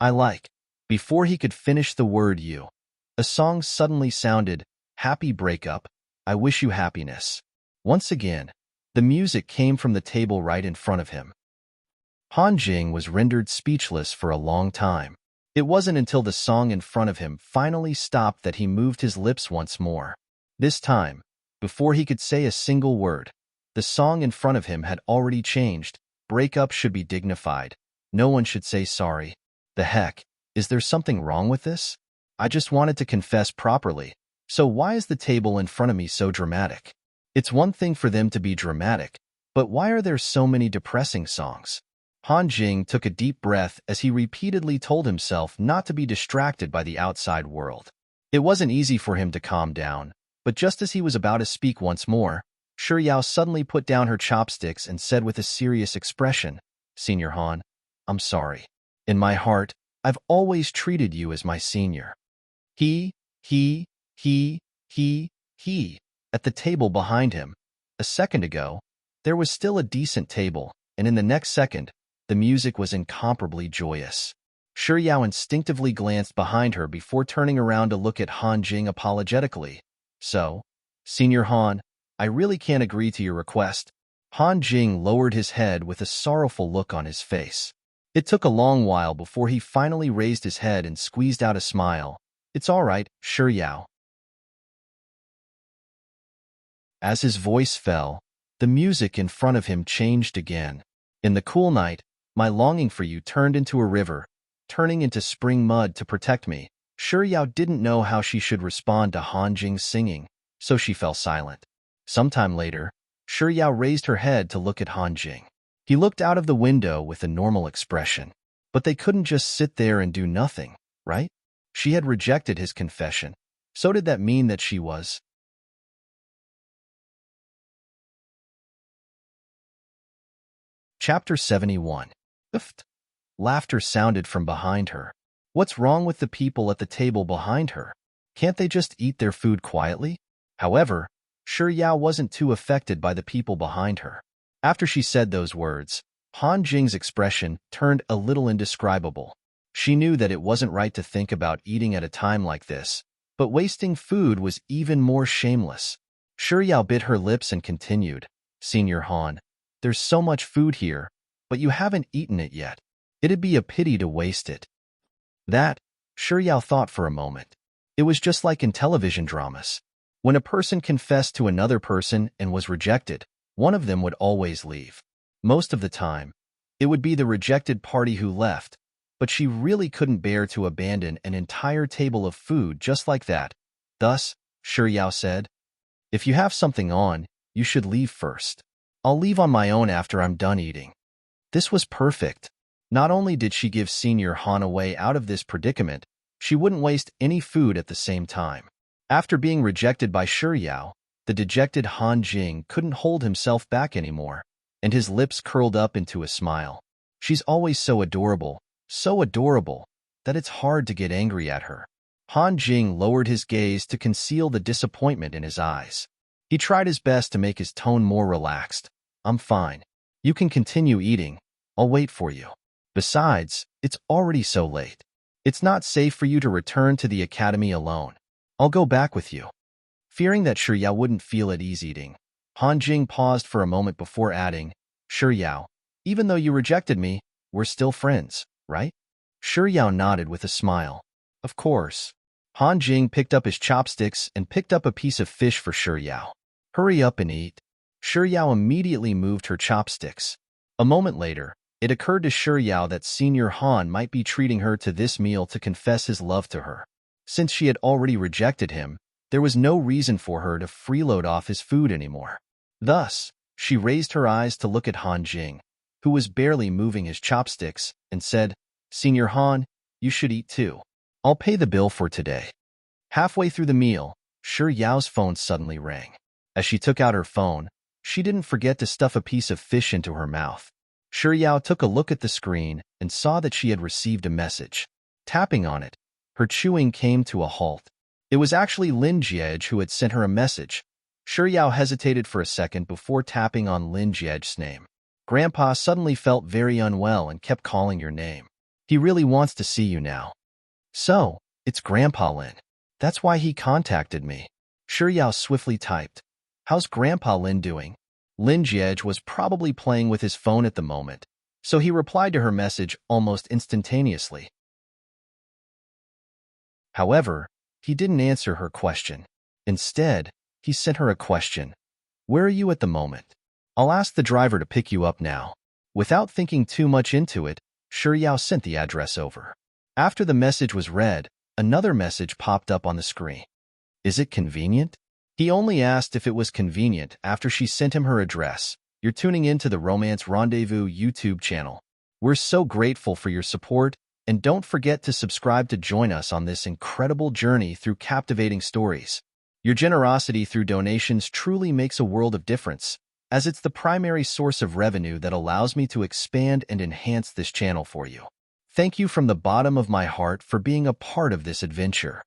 I like. Before he could finish the word you, a song suddenly sounded, Happy breakup, I wish you happiness. Once again, the music came from the table right in front of him. Han Jing was rendered speechless for a long time. It wasn't until the song in front of him finally stopped that he moved his lips once more. This time, before he could say a single word, the song in front of him had already changed. Breakup should be dignified. No one should say sorry. The heck, is there something wrong with this? I just wanted to confess properly. So why is the table in front of me so dramatic? It's one thing for them to be dramatic, but why are there so many depressing songs? Han Jing took a deep breath as he repeatedly told himself not to be distracted by the outside world. It wasn't easy for him to calm down, but just as he was about to speak once more, Yao suddenly put down her chopsticks and said with a serious expression, Senior Han, I'm sorry. In my heart, I've always treated you as my senior. He. At the table behind him, a second ago, there was still a decent table, and in the next second, the music was incomparably joyous. Yao instinctively glanced behind her before turning around to look at Han Jing apologetically. So, Senior Han, I really can't agree to your request. Han Jing lowered his head with a sorrowful look on his face. It took a long while before he finally raised his head and squeezed out a smile. It's all right, Yao. As his voice fell, the music in front of him changed again. In the cool night, my longing for you turned into a river, turning into spring mud to protect me. Yao didn't know how she should respond to Han Jing's singing, so she fell silent. Sometime later, Yao raised her head to look at Han Jing. He looked out of the window with a normal expression. But they couldn't just sit there and do nothing, right? She had rejected his confession. So did that mean that she was? Chapter 71. Laughter sounded from behind her. What's wrong with the people at the table behind her? Can't they just eat their food quietly? However, Yao wasn't too affected by the people behind her. After she said those words, Han Jing's expression turned a little indescribable. She knew that it wasn't right to think about eating at a time like this, but wasting food was even more shameless. Yao bit her lips and continued, Senior Han, there's so much food here, but you haven't eaten it yet. It'd be a pity to waste it. That, Yao thought for a moment. It was just like in television dramas. When a person confessed to another person and was rejected, one of them would always leave. Most of the time, it would be the rejected party who left, but she really couldn't bear to abandon an entire table of food just like that. Thus, Yao said, if you have something on, you should leave first. I'll leave on my own after I'm done eating. This was perfect. Not only did she give Senior Han a way out of this predicament, she wouldn't waste any food at the same time. After being rejected by Yao, the dejected Han Jing couldn't hold himself back anymore, and his lips curled up into a smile. She's always so adorable, that it's hard to get angry at her. Han Jing lowered his gaze to conceal the disappointment in his eyes. He tried his best to make his tone more relaxed. I'm fine. You can continue eating. I'll wait for you. Besides, it's already so late. It's not safe for you to return to the academy alone. I'll go back with you. Fearing that Yao wouldn't feel at ease eating, Han Jing paused for a moment before adding, Yao, even though you rejected me, we're still friends, right? Yao nodded with a smile. Of course. Han Jing picked up his chopsticks and picked up a piece of fish for Yao. Hurry up and eat. Yao immediately moved her chopsticks. A moment later, it occurred to Yao that Senior Han might be treating her to this meal to confess his love to her. Since she had already rejected him, there was no reason for her to freeload off his food anymore. Thus, she raised her eyes to look at Han Jing, who was barely moving his chopsticks, and said, Senior Han, you should eat too. I'll pay the bill for today. Halfway through the meal, Yao's phone suddenly rang. As she took out her phone, she didn't forget to stuff a piece of fish into her mouth. Yao took a look at the screen and saw that she had received a message. Tapping on it, her chewing came to a halt. It was actually Lin Jiej who had sent her a message. Yao hesitated for a second before tapping on Lin Jiej's name. Grandpa suddenly felt very unwell and kept calling your name. He really wants to see you now. So, it's Grandpa Lin. That's why he contacted me. Shi Yao swiftly typed. How's Grandpa Lin doing? Lin Jiej was probably playing with his phone at the moment, so he replied to her message almost instantaneously. However, he didn't answer her question. Instead, he sent her a question. Where are you at the moment? I'll ask the driver to pick you up now. Without thinking too much into it, Shi Yao sent the address over. After the message was read, another message popped up on the screen. Is it convenient? He only asked if it was convenient after she sent him her address. You're tuning in to the Romance Rendezvous YouTube channel. We're so grateful for your support, and don't forget to subscribe to join us on this incredible journey through captivating stories. Your generosity through donations truly makes a world of difference, as it's the primary source of revenue that allows me to expand and enhance this channel for you. Thank you from the bottom of my heart for being a part of this adventure.